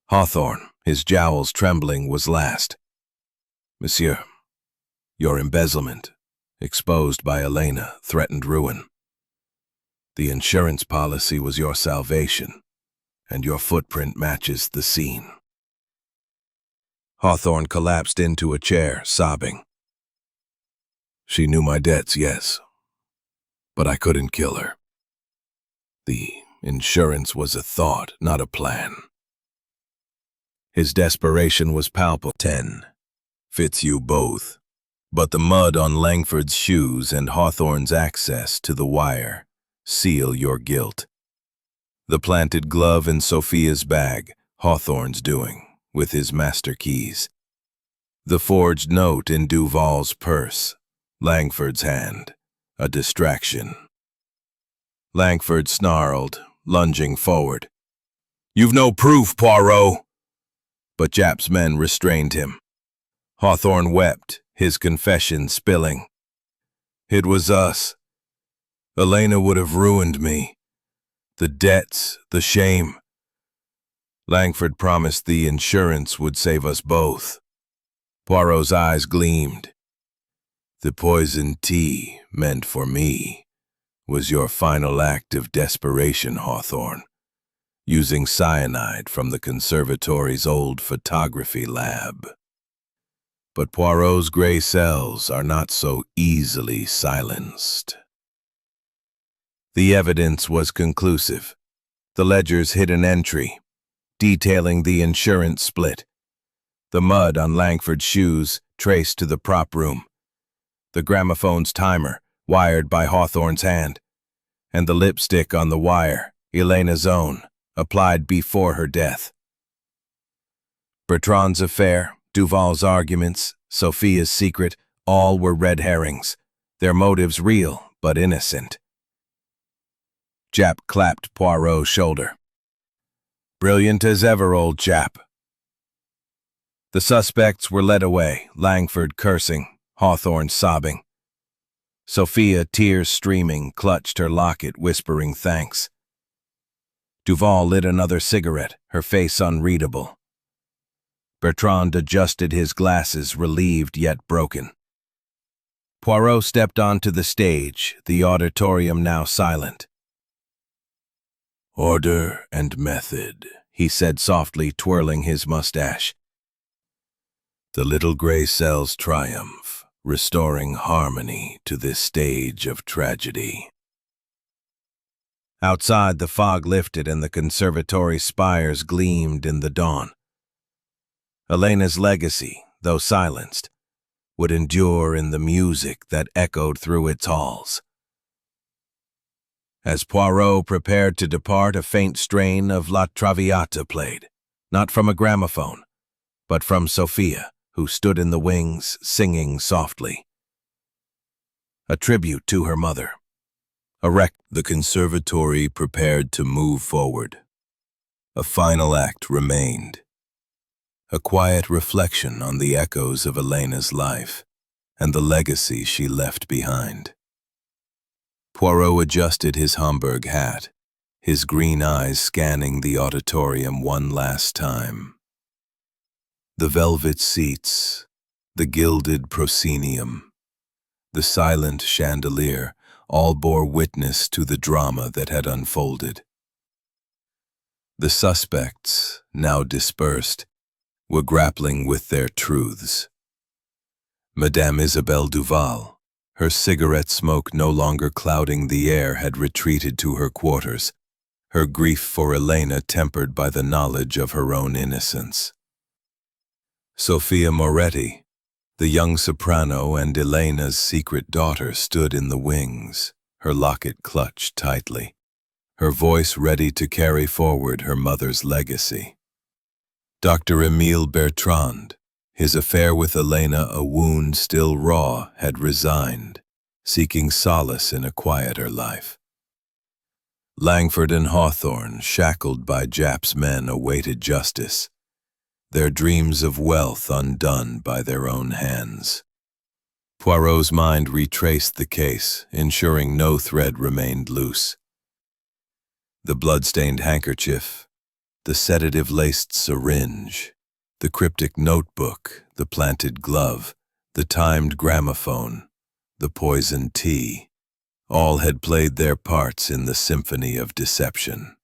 Hawthorne, his jowls trembling, was last. "Monsieur, your embezzlement, exposed by Elena, threatened ruin. The insurance policy was your salvation, and your footprint matches the scene." Hawthorne collapsed into a chair, sobbing. "She knew my debts, yes, but I couldn't kill her. The insurance was a thought, not a plan." His desperation was palpable. 10. Fits you both. But the mud on Langford's shoes and Hawthorne's access to the wire seal your guilt. The planted glove in Sophia's bag, Hawthorne's doing, with his master keys. The forged note in Duval's purse, Langford's hand, a distraction. Langford snarled, lunging forward. "You've no proof, Poirot." but Japp's men restrained him. Hawthorne wept, his confession spilling. "It was us. Elena would have ruined me. The debts, the shame. Langford promised the insurance would save us both." Poirot's eyes gleamed. "The poisoned tea meant for me was your final act of desperation, Hawthorne, using cyanide from the conservatory's old photography lab." But Poirot's gray cells are not so easily silenced. The evidence was conclusive. The ledgers hid an entry detailing the insurance split. The mud on Langford's shoes traced to the prop room. The gramophone's timer wired by Hawthorne's hand. And the lipstick on the wire, Elena's own, applied before her death. Bertrand's affair, Duval's arguments, Sophia's secret, all were red herrings, their motives real but innocent. Japp clapped Poirot's shoulder. "Brilliant as ever, old chap." The suspects were led away, Langford cursing, Hawthorne sobbing. Sophia, tears streaming, clutched her locket, whispering thanks. Duval lit another cigarette, her face unreadable. Bertrand adjusted his glasses, relieved yet broken. Poirot stepped onto the stage, the auditorium now silent. "Order and method," he said softly, twirling his mustache. "The little gray cells triumph, restoring harmony to this stage of tragedy." Outside, the fog lifted and the conservatory spires gleamed in the dawn. Elena's legacy, though silenced, would endure in the music that echoed through its halls. As Poirot prepared to depart, a faint strain of La Traviata played, not from a gramophone, but from Sophia, who stood in the wings, singing softly. A tribute to her mother. The conservatory prepared to move forward. A final act remained. A quiet reflection on the echoes of Elena's life and the legacy she left behind. Poirot adjusted his Homburg hat, his green eyes scanning the auditorium one last time. The velvet seats, the gilded proscenium, the silent chandelier all bore witness to the drama that had unfolded. The suspects, now dispersed, were grappling with their truths. Madame Isabelle Duval, her cigarette smoke no longer clouding the air, had retreated to her quarters, her grief for Elena tempered by the knowledge of her own innocence. Sophia Moretti, the young soprano and Elena's secret daughter, stood in the wings, her locket clutched tightly, her voice ready to carry forward her mother's legacy. Dr. Émile Bertrand, his affair with Elena a wound still raw, had resigned, seeking solace in a quieter life. Langford and Hawthorne, shackled by Japp's men, awaited justice, their dreams of wealth undone by their own hands. Poirot's mind retraced the case, ensuring no thread remained loose. The blood-stained handkerchief, the sedative-laced syringe, the cryptic notebook, the planted glove, the timed gramophone, the poisoned tea, all had played their parts in the symphony of deception.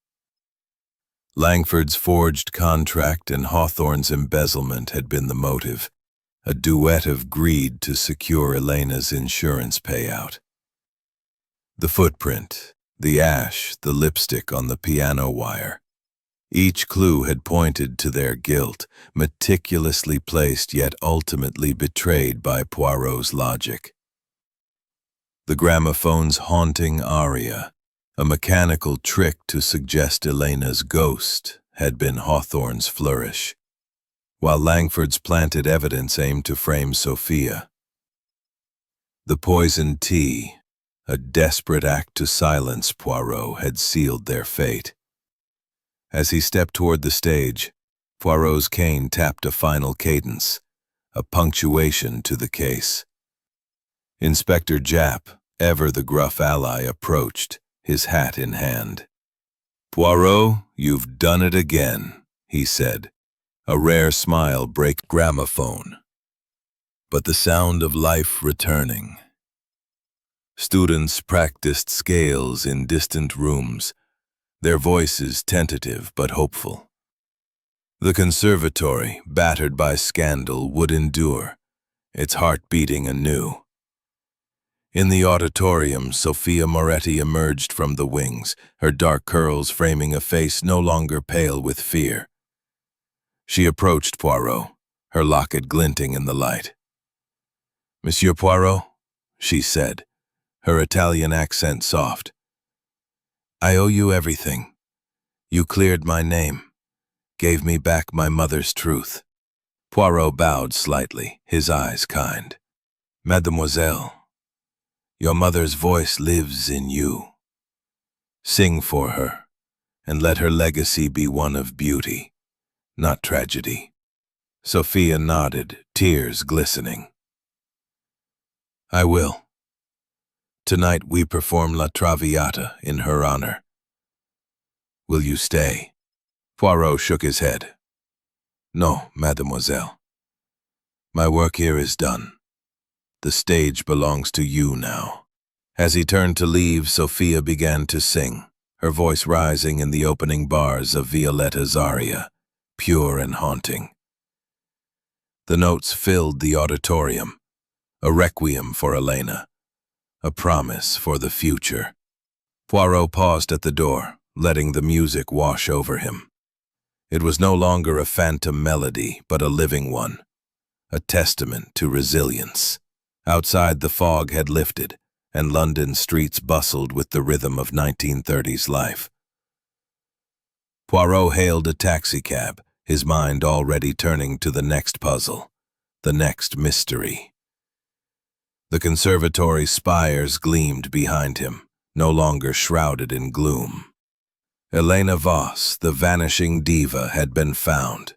Langford's forged contract and Hawthorne's embezzlement had been the motive, a duet of greed to secure Elena's insurance payout. The footprint, the ash, the lipstick on the piano wire, each clue had pointed to their guilt, meticulously placed yet ultimately betrayed by Poirot's logic. The gramophone's haunting aria, a mechanical trick to suggest Elena's ghost, had been Hawthorne's flourish, while Langford's planted evidence aimed to frame Sophia. The poisoned tea, a desperate act to silence Poirot, had sealed their fate. As he stepped toward the stage, Poirot's cane tapped a final cadence, a punctuation to the case. Inspector Japp, ever the gruff ally, approached, his hat in hand. "Poirot, you've done it again," he said. A rare smile broke gramophone, but the sound of life returning. Students practiced scales in distant rooms, their voices tentative but hopeful. The conservatory, battered by scandal, would endure, its heart beating anew. In the auditorium, Sophia Moretti emerged from the wings, her dark curls framing a face no longer pale with fear. She approached Poirot, her locket glinting in the light. "Monsieur Poirot," she said, her Italian accent soft. "I owe you everything. You cleared my name, gave me back my mother's truth." Poirot bowed slightly, his eyes kind. "Mademoiselle, your mother's voice lives in you. Sing for her, and let her legacy be one of beauty, not tragedy." Sophia nodded, tears glistening. "I will. Tonight we perform La Traviata in her honor. Will you stay?" Poirot shook his head. "No, mademoiselle. My work here is done. The stage belongs to you now." As he turned to leave, Sophia began to sing, her voice rising in the opening bars of Violetta's aria, pure and haunting. The notes filled the auditorium, a requiem for Elena, a promise for the future. Poirot paused at the door, letting the music wash over him. It was no longer a phantom melody, but a living one, a testament to resilience. Outside, the fog had lifted, and London's streets bustled with the rhythm of 1930s life. Poirot hailed a taxicab, his mind already turning to the next puzzle, the next mystery. The conservatory's spires gleamed behind him, no longer shrouded in gloom. Elena Voss, the vanishing diva, had been found,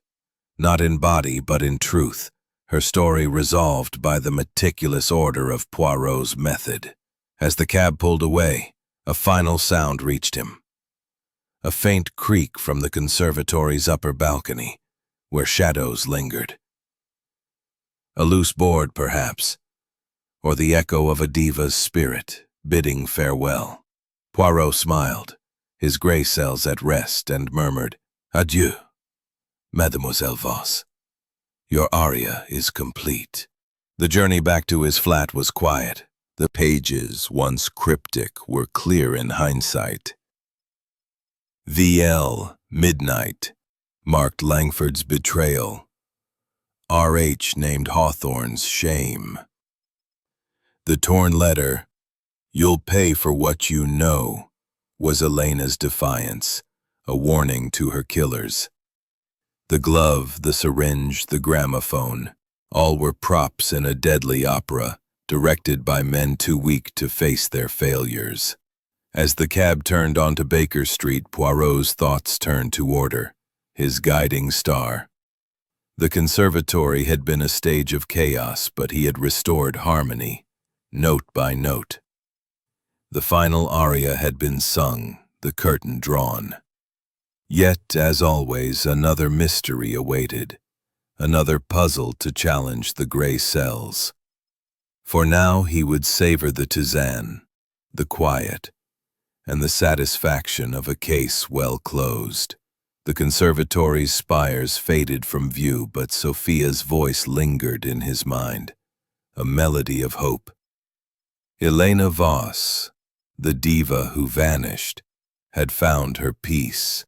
not in body but in truth, her story resolved by the meticulous order of Poirot's method. As the cab pulled away, a final sound reached him. A faint creak from the conservatory's upper balcony, where shadows lingered. A loose board, perhaps, or the echo of a diva's spirit, bidding farewell. Poirot smiled, his gray cells at rest, and murmured, "Adieu, Mademoiselle Voss. Your aria is complete." The journey back to his flat was quiet. The pages, once cryptic, were clear in hindsight. VL, Midnight, marked Langford's betrayal. RH named Hawthorne's shame. The torn letter, "You'll pay for what you know," was Elena's defiance, a warning to her killers. The glove, the syringe, the gramophone, all were props in a deadly opera, directed by men too weak to face their failures. As the cab turned onto Baker Street, Poirot's thoughts turned to order, his guiding star. The conservatory had been a stage of chaos, but he had restored harmony, note by note. The final aria had been sung, the curtain drawn. Yet, as always, another mystery awaited, another puzzle to challenge the gray cells. For now he would savor the tisane, the quiet, and the satisfaction of a case well closed. The conservatory's spires faded from view, but Sophia's voice lingered in his mind, a melody of hope. Elena Voss, the diva who vanished, had found her peace,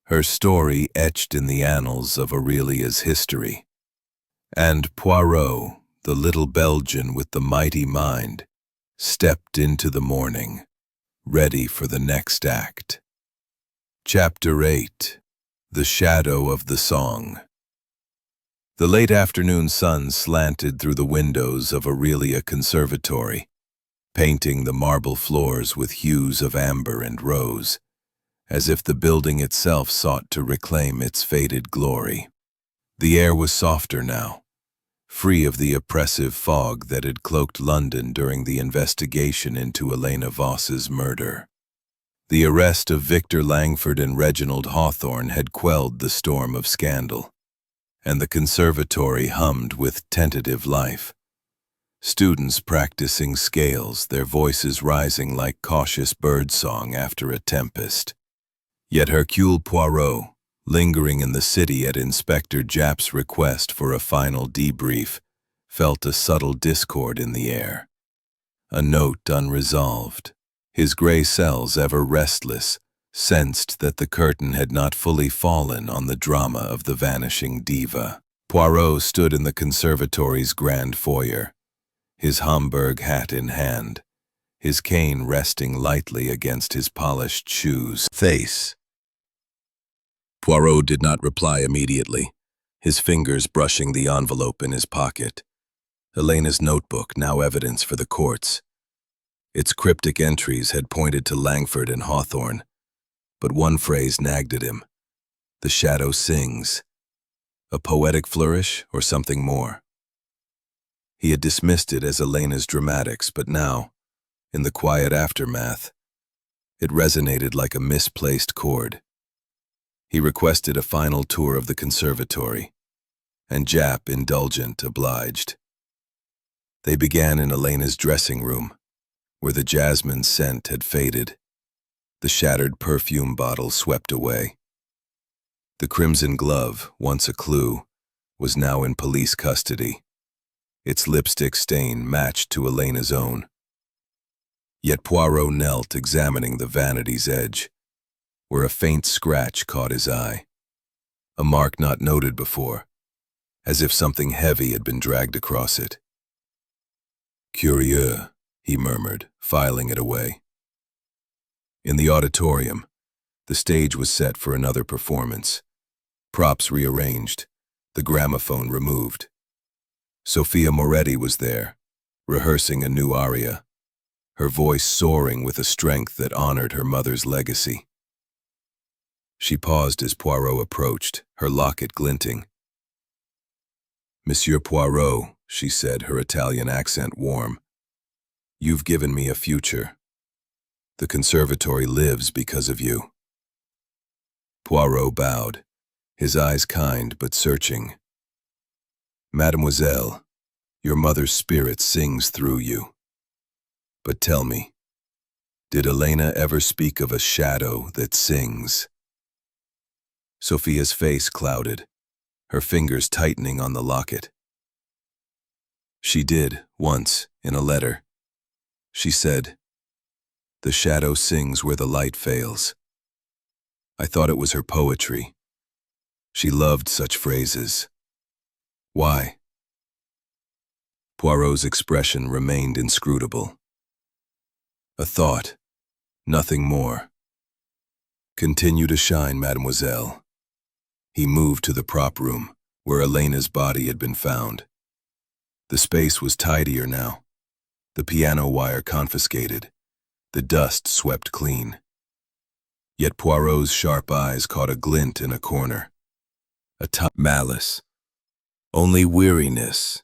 her story etched in the annals of Aurelia's history. And Poirot, the little Belgian with the mighty mind, stepped into the morning, ready for the next act. Chapter 8. The Shadow of the Song. The late afternoon sun slanted through the windows of Aurelia Conservatory, painting the marble floors with hues of amber and rose, as if the building itself sought to reclaim its faded glory. The air was softer now, free of the oppressive fog that had cloaked London during the investigation into Elena Voss's murder. The arrest of Victor Langford and Reginald Hawthorne had quelled the storm of scandal, and the conservatory hummed with tentative life. Students practicing scales, their voices rising like cautious birdsong after a tempest. Yet Hercule Poirot, lingering in the city at Inspector Japp's request for a final debrief, felt a subtle discord in the air. A note unresolved. His gray cells, ever restless, sensed that the curtain had not fully fallen on the drama of the Vanishing Diva. Poirot stood in the conservatory's grand foyer, his Homburg hat in hand, his cane resting lightly against his polished shoes. Face. Poirot did not reply immediately, his fingers brushing the envelope in his pocket. Elena's notebook, now evidence for the courts. Its cryptic entries had pointed to Langford and Hawthorne, but one phrase nagged at him. The shadow sings. A poetic flourish or something more? He had dismissed it as Elena's dramatics, but now, in the quiet aftermath, it resonated like a misplaced chord. He requested a final tour of the conservatory, and Japp, indulgent, obliged. They began in Elena's dressing room, where the jasmine scent had faded, the shattered perfume bottle swept away. The crimson glove, once a clue, was now in police custody, its lipstick stain matched to Elena's own. Yet Poirot knelt, examining the vanity's edge, where a faint scratch caught his eye, a mark not noted before, as if something heavy had been dragged across it. Curieux, he murmured, filing it away. In the auditorium, the stage was set for another performance. Props rearranged, the gramophone removed. Sophia Moretti was there, rehearsing a new aria, her voice soaring with a strength that honored her mother's legacy. She paused as Poirot approached, her locket glinting. "Monsieur Poirot," she said, her Italian accent warm, "you've given me a future. The conservatory lives because of you." Poirot bowed, his eyes kind but searching. "Mademoiselle, your mother's spirit sings through you. But tell me, did Elena ever speak of a shadow that sings?" Sophia's face clouded, her fingers tightening on the locket. "She did, once, in a letter. She said, 'The shadow sings where the light fails.' I thought it was her poetry. She loved such phrases. Why?" Poirot's expression remained inscrutable. "A thought, nothing more. Continue to shine, mademoiselle." He moved to the prop room, where Elena's body had been found. The space was tidier now, the piano wire confiscated, the dust swept clean. Yet Poirot's sharp eyes caught a glint in a corner. Malice. Only weariness.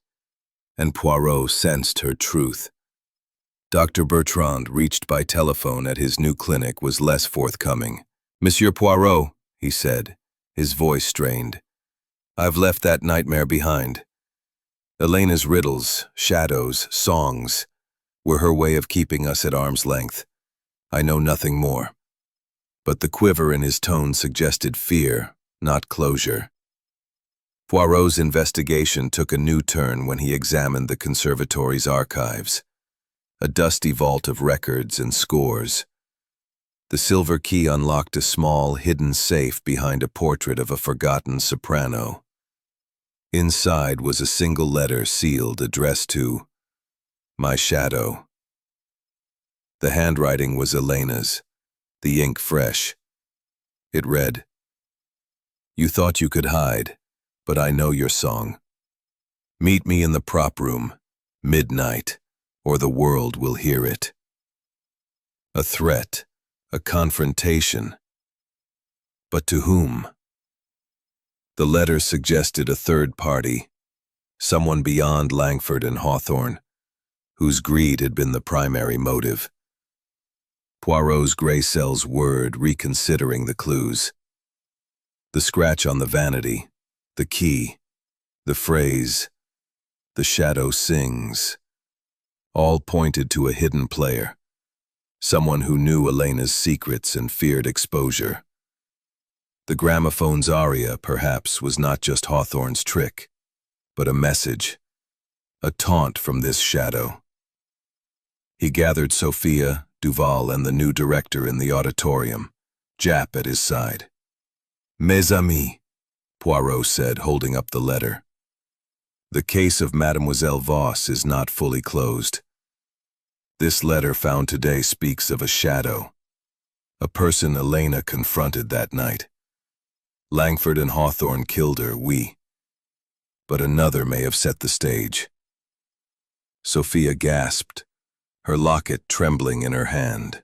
And Poirot sensed her truth. Dr. Bertrand, reached by telephone at his new clinic, was less forthcoming. "Monsieur Poirot," he said, his voice strained, "I've left that nightmare behind. Elena's riddles, shadows, songs were her way of keeping us at arm's length. I know nothing more." But the quiver in his tone suggested fear, not closure. Poirot's investigation took a new turn when he examined the conservatory's archives, a dusty vault of records and scores. The silver key unlocked a small, hidden safe behind a portrait of a forgotten soprano. Inside was a single letter sealed, addressed to "My Shadow." The handwriting was Elena's, the ink fresh. It read, "You thought you could hide, but I know your song. Meet me in the prop room, midnight, or the world will hear it." A threat, a confrontation, But to whom? The letter suggested a third party, someone beyond Langford and Hawthorne, whose greed had been the primary motive. Poirot's gray cell's word reconsidering the clues. The scratch on the vanity, the key, the phrase, "The shadow sings," all pointed to a hidden player, someone who knew Elena's secrets and feared exposure. The gramophone's aria, perhaps, was not just Hawthorne's trick, but a message, a taunt from this shadow. He gathered Sophia, Duval, and the new director in the auditorium, Jap at his side. "Mes amis," Poirot said, holding up the letter. "The case of Mademoiselle Voss is not fully closed. This letter found today speaks of a shadow, a person Elena confronted that night. Langford and Hawthorne killed her, oui. But another may have set the stage." Sophia gasped, her locket trembling in her hand.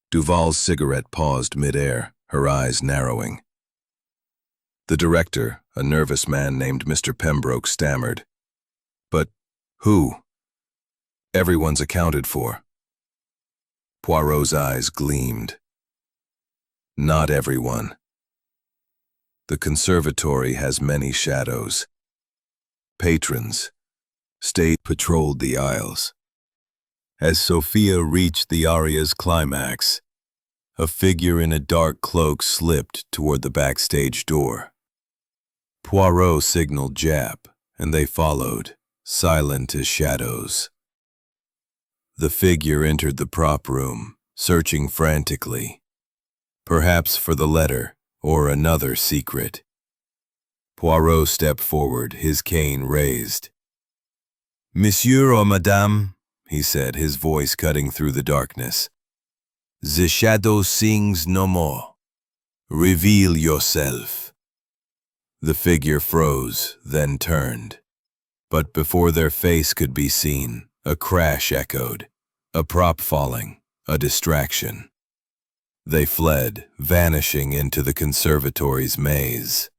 Duval's cigarette paused mid-air, her eyes narrowing. The director, a nervous man named Mr. Pembroke, stammered. "But who? Everyone's accounted for." Poirot's eyes gleamed. "Not everyone. The conservatory has many shadows. Patrons, state patrolled the aisles. As Sophia reached the aria's climax, a figure in a dark cloak slipped toward the backstage door. Poirot signaled Jap, and they followed, silent as shadows. The figure entered the prop room, searching frantically, perhaps for the letter or another secret. Poirot stepped forward, his cane raised. "Monsieur or Madame," he said, his voice cutting through the darkness. "The shadow sings no more. Reveal yourself." The figure froze, then turned. But before their face could be seen, a crash echoed, a prop falling, a distraction. They fled, vanishing into the conservatory's maze.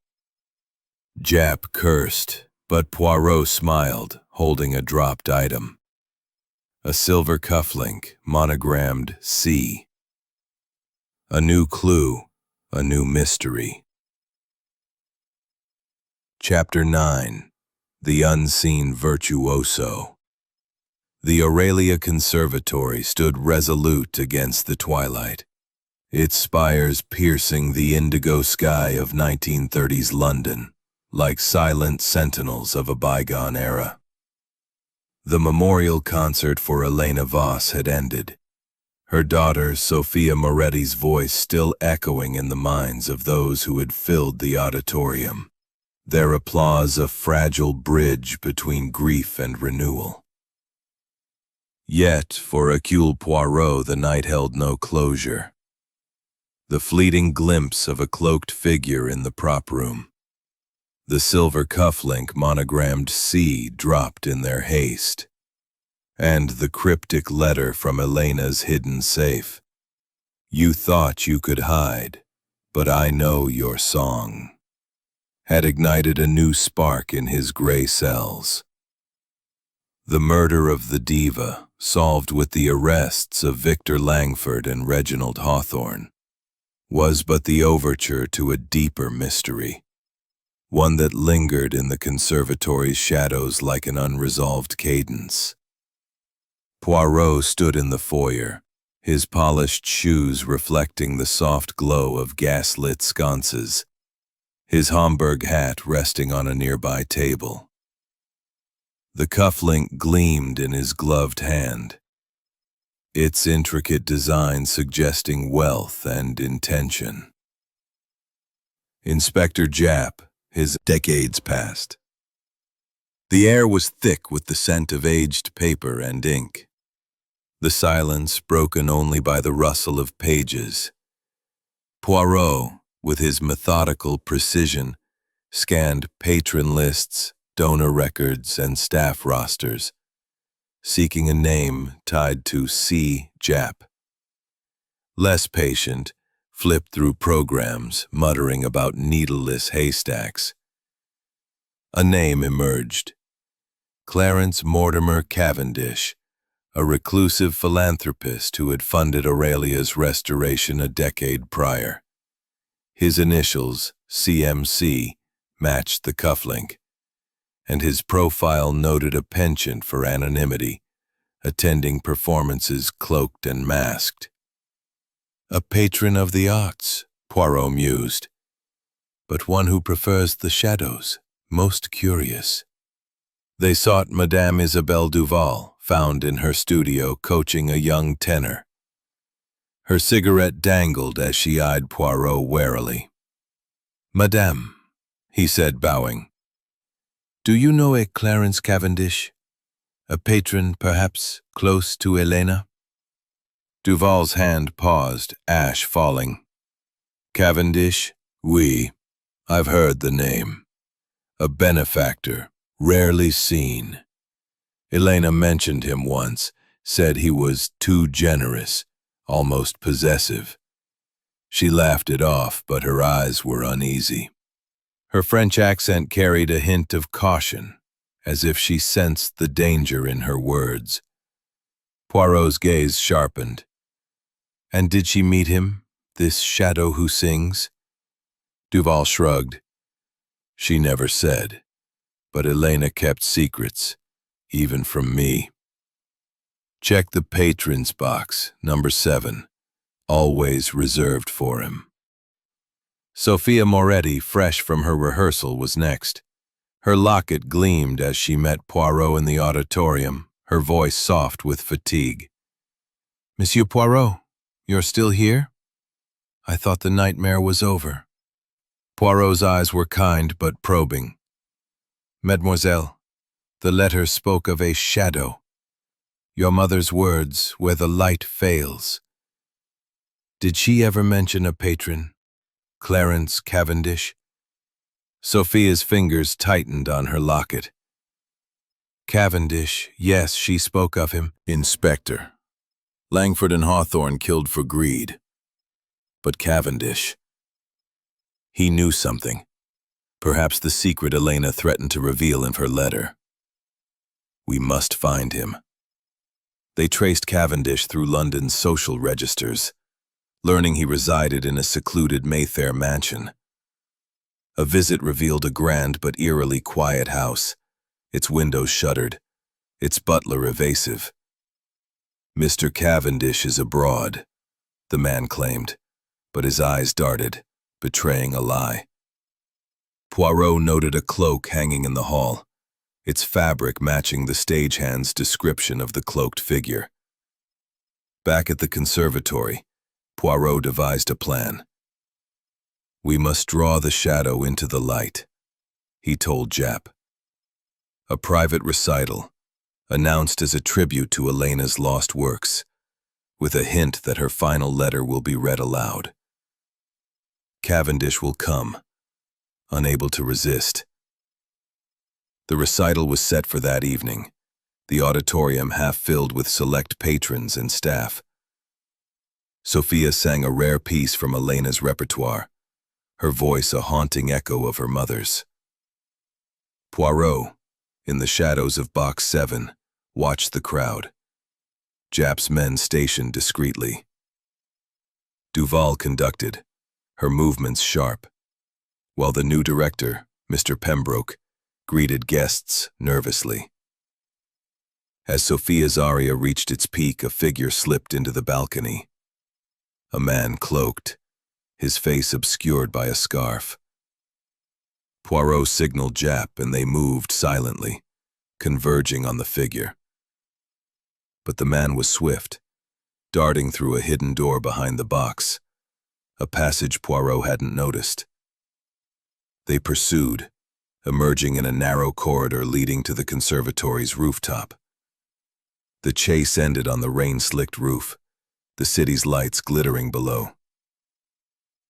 Jap cursed, but Poirot smiled, holding a dropped item. A silver cufflink, monogrammed C. A new clue, a new mystery. Chapter 9. The Unseen Virtuoso. The Aurelia Conservatory stood resolute against the twilight, its spires piercing the indigo sky of 1930s London, like silent sentinels of a bygone era. The memorial concert for Elena Voss had ended, her daughter Sophia Moretti's voice still echoing in the minds of those who had filled the auditorium, their applause a fragile bridge between grief and renewal. Yet, for Hercule Poirot, the night held no closure. The fleeting glimpse of a cloaked figure in the prop room, the silver cufflink monogrammed C dropped in their haste, and the cryptic letter from Elena's hidden safe. "You thought you could hide, but I know your song," had ignited a new spark in his gray cells. The murder of the Diva, solved with the arrests of Victor Langford and Reginald Hawthorne, was but the overture to a deeper mystery, one that lingered in the conservatory's shadows like an unresolved cadence. Poirot stood in the foyer, his polished shoes reflecting the soft glow of gas-lit sconces, his Homburg hat resting on a nearby table. The cufflink gleamed in his gloved hand, its intricate design suggesting wealth and intention. Inspector Jap, his decades past. The air was thick with the scent of aged paper and ink, the silence broken only by the rustle of pages. Poirot, with his methodical precision, scanned patron lists, donor records, and staff rosters, seeking a name tied to C. Jap. Less patient, flipped through programs, muttering about needleless haystacks. A name emerged. Clarence Mortimer Cavendish, a reclusive philanthropist who had funded Aurelia's restoration a decade prior. His initials, CMC, matched the cufflink, and his profile noted a penchant for anonymity, attending performances cloaked and masked. A patron of the arts, Poirot mused, but one who prefers the shadows, most curious. They sought Madame Isabelle Duval, found in her studio coaching a young tenor. Her cigarette dangled as she eyed Poirot warily. "Madame," he said, bowing, "do you know a Clarence Cavendish? A patron, perhaps, close to Helena?" Duval's hand paused, ash falling. "Cavendish? Oui. I've heard the name. A benefactor, rarely seen. Helena mentioned him once, said he was too generous, almost possessive. She laughed it off, but her eyes were uneasy. Her French accent carried a hint of caution, as if she sensed the danger in her words. Poirot's gaze sharpened. "And did she meet him, this shadow who sings?" Duval shrugged. "She never said, but Helena kept secrets, even from me. Check the patrons box, number 7, always reserved for him." Sophia Moretti, fresh from her rehearsal, was next. Her locket gleamed as she met Poirot in the auditorium, her voice soft with fatigue. "Monsieur Poirot, you're still here? I thought the nightmare was over." Poirot's eyes were kind but probing. "Mademoiselle, the letter spoke of a shadow. Your mother's words, where the light fails. Did she ever mention a patron? Clarence Cavendish?" Sophia's fingers tightened on her locket. "Cavendish, yes, she spoke of him. Inspector. Langford and Hawthorne killed for greed. But Cavendish, he knew something. Perhaps the secret Helena threatened to reveal in her letter. We must find him." They traced Cavendish through London's social registers, learning he resided in a secluded Mayfair mansion. A visit revealed a grand but eerily quiet house, its windows shuttered, its butler evasive. "Mr. Cavendish is abroad," the man claimed, but his eyes darted, betraying a lie. Poirot noted a cloak hanging in the hall, its fabric matching the stagehand's description of the cloaked figure. Back at the conservatory, Poirot devised a plan. "We must draw the shadow into the light," he told Jap. "A private recital, announced as a tribute to Elena's lost works, with a hint that her final letter will be read aloud. Cavendish will come, unable to resist." The recital was set for that evening, the auditorium half filled with select patrons and staff. Sophia sang a rare piece from Elena's repertoire, her voice a haunting echo of her mother's. Poirot, in the shadows of Box 7, watched the crowd. Jap's men stationed discreetly. Duval conducted, her movements sharp, while the new director, Mr. Pembroke, greeted guests nervously. As Sophia's aria reached its peak, a figure slipped into the balcony. A man cloaked, his face obscured by a scarf. Poirot signaled Jap and they moved silently, converging on the figure. But the man was swift, darting through a hidden door behind the box, a passage Poirot hadn't noticed. They pursued, emerging in a narrow corridor leading to the conservatory's rooftop. The chase ended on the rain-slicked roof, the city's lights glittering below.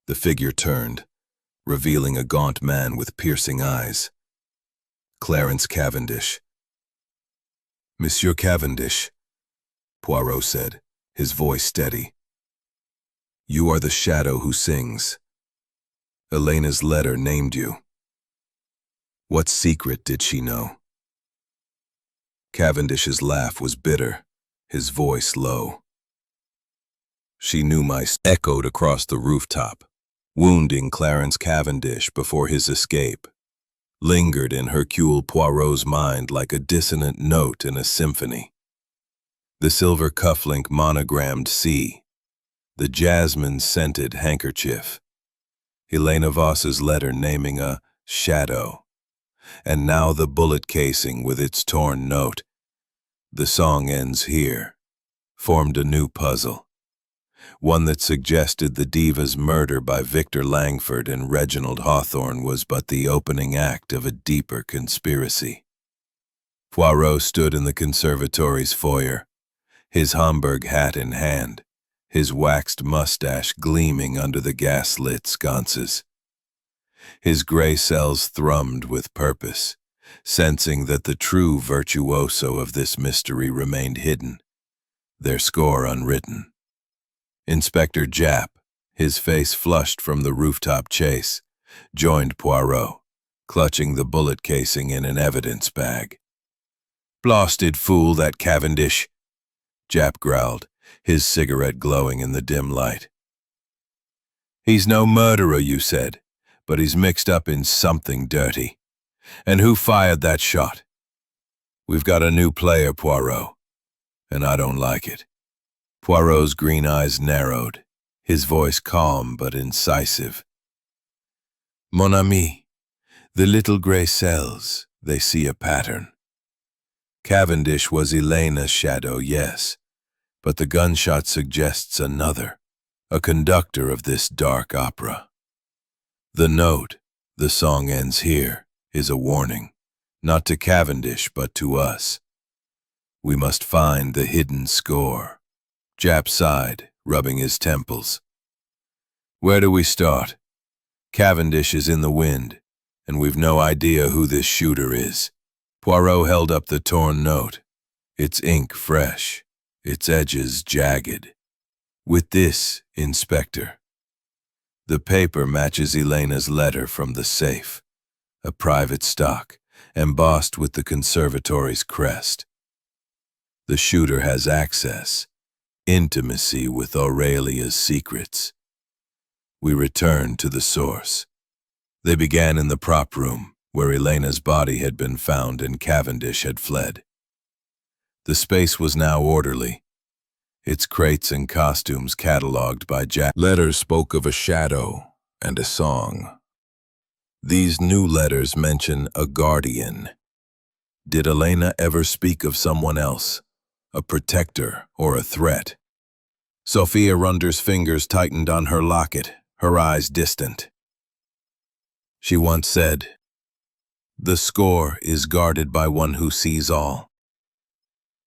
The figure turned, revealing a gaunt man with piercing eyes. Clarence Cavendish. "Monsieur Cavendish," Poirot said, his voice steady. You are the shadow who sings. Elena's letter named you. What secret did she know? Cavendish's laugh was bitter, his voice low. She knew my echoed across the rooftop, wounding Clarence Cavendish before his escape, lingered in Hercule Poirot's mind like a dissonant note in a symphony. The silver cufflink monogrammed C, the jasmine-scented handkerchief, Helena Voss's letter naming a shadow, and now the bullet casing with its torn note. The song ends here, formed a new puzzle, one that suggested the diva's murder by Victor Langford and Reginald Hawthorne was but the opening act of a deeper conspiracy. Poirot stood in the conservatory's foyer, his Homburg hat in hand, his waxed mustache gleaming under the gas-lit sconces. His gray cells thrummed with purpose, sensing that the true virtuoso of this mystery remained hidden, their score unwritten. Inspector Japp, his face flushed from the rooftop chase, joined Poirot, clutching the bullet casing in an evidence bag. "Blasted fool, that Cavendish," Japp growled, his cigarette glowing in the dim light. "He's no murderer, you said, but he's mixed up in something dirty. And who fired that shot? We've got a new player, Poirot, and I don't like it." Poirot's green eyes narrowed, his voice calm but incisive. "Mon ami, the little gray cells, they see a pattern. Cavendish was Elena's shadow, yes, but the gunshot suggests another, a conductor of this dark opera. The note, the song ends here, is a warning, not to Cavendish but to us. We must find the hidden score." Japp sighed, rubbing his temples. "Where do we start? Cavendish is in the wind, and we've no idea who this shooter is." Poirot held up the torn note, its ink fresh, its edges jagged. "With this, Inspector. The paper matches Elena's letter from the safe, a private stock, embossed with the conservatory's crest. The shooter has access, intimacy with Aurelia's secrets. We return to the source. They began in the prop room, where Elena's body had been found and Cavendish had fled. The space was now orderly, its crates and costumes catalogued by Jack. Letters spoke of a shadow and a song. These new letters mention a guardian. Did Elena ever speak of someone else, a protector or a threat? Sophia Runder's fingers tightened on her locket, her eyes distant. She once said, "The score is guarded by one who sees all."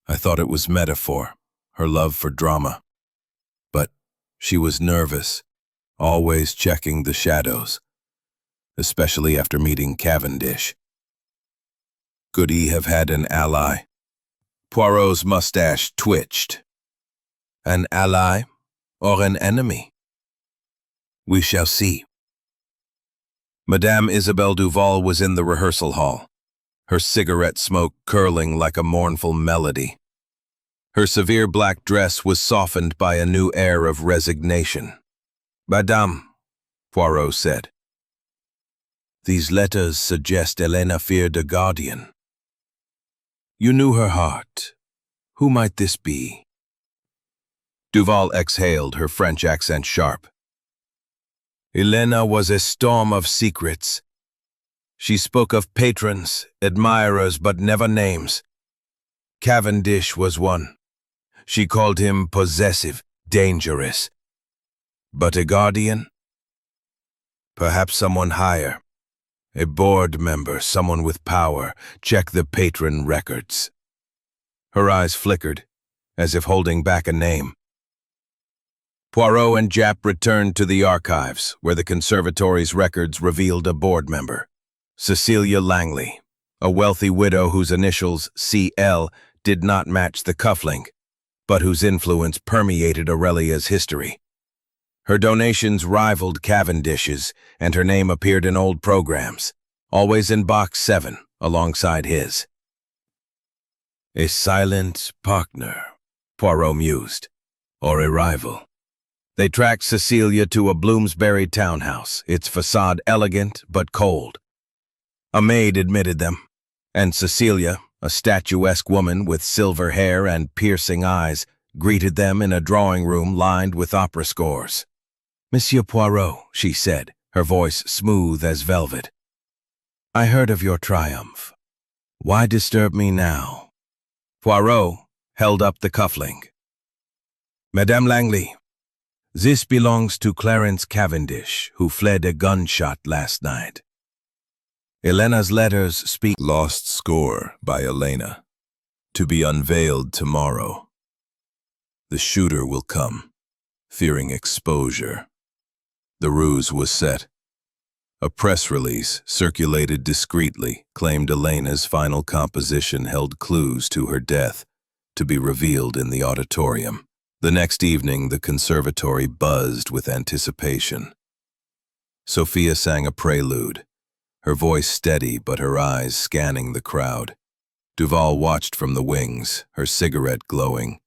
I thought it was metaphor, her love for drama. But she was nervous, always checking the shadows, especially after meeting Cavendish. Could he have had an ally? Poirot's mustache twitched. An ally or an enemy? We shall see. Madame Isabelle Duval was in the rehearsal hall, her cigarette smoke curling like a mournful melody. Her severe black dress was softened by a new air of resignation. "Madame," Poirot said, "these letters suggest Elena feared a guardian. You knew her heart. Who might this be?" Duval exhaled, her French accent sharp. "Elena was a storm of secrets. She spoke of patrons, admirers, but never names. Cavendish was one. She called him possessive, dangerous. But a guardian? Perhaps someone higher. A board member, someone with power. Check the patron records." Her eyes flickered, as if holding back a name. Poirot and Japp returned to the archives, where the conservatory's records revealed a board member, Cecilia Langley, a wealthy widow whose initials, CL, did not match the cufflink, but whose influence permeated Aurelia's history. Her donations rivaled Cavendish's, and her name appeared in old programs, always in box 7, alongside his. A silent partner, Poirot mused, or a rival. They tracked Cecilia to a Bloomsbury townhouse, its facade elegant but cold. A maid admitted them, and Cecilia, a statuesque woman with silver hair and piercing eyes, greeted them in a drawing room lined with opera scores. "Monsieur Poirot," she said, her voice smooth as velvet. "I heard of your triumph. Why disturb me now?" Poirot held up the cufflink. "Madame Langley, this belongs to Clarence Cavendish, who fled a gunshot last night. Elena's letters speak." Lost Score by Elena. To be unveiled tomorrow. The shooter will come, fearing exposure. The ruse was set. A press release, circulated discreetly, claimed Elena's final composition held clues to her death, to be revealed in the auditorium. The next evening, the conservatory buzzed with anticipation. Sophia sang a prelude, her voice steady but her eyes scanning the crowd. Duval watched from the wings, her cigarette glowing.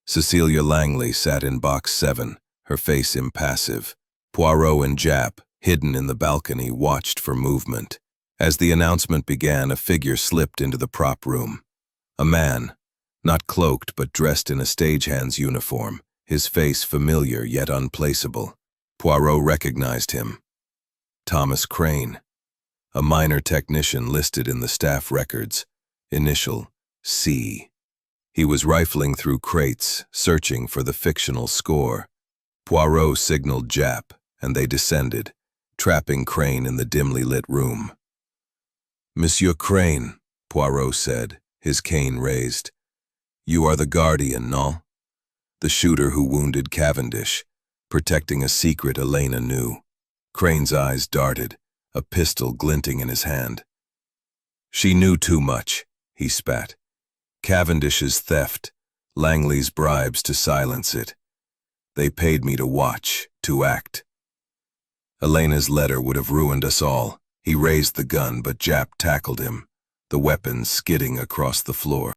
Cecilia Langley sat in box 7, her face impassive. Poirot and Japp, hidden in the balcony, watched for movement. As the announcement began, a figure slipped into the prop room. A man, not cloaked but dressed in a stagehand's uniform, his face familiar yet unplaceable. Poirot recognized him. Thomas Crane, a minor technician listed in the staff records, initial C. He was rifling through crates, searching for the fictional score. Poirot signaled Japp, and they descended, trapping Crane in the dimly lit room. "Monsieur Crane," Poirot said, his cane raised. "You are the guardian, no? The shooter who wounded Cavendish, protecting a secret Elena knew." Crane's eyes darted, a pistol glinting in his hand. "She knew too much," he spat. "Cavendish's theft, Langley's bribes to silence it. They paid me to watch, to act. Elena's letter would have ruined us all." He raised the gun, but Japp tackled him, the weapon skidding across the floor.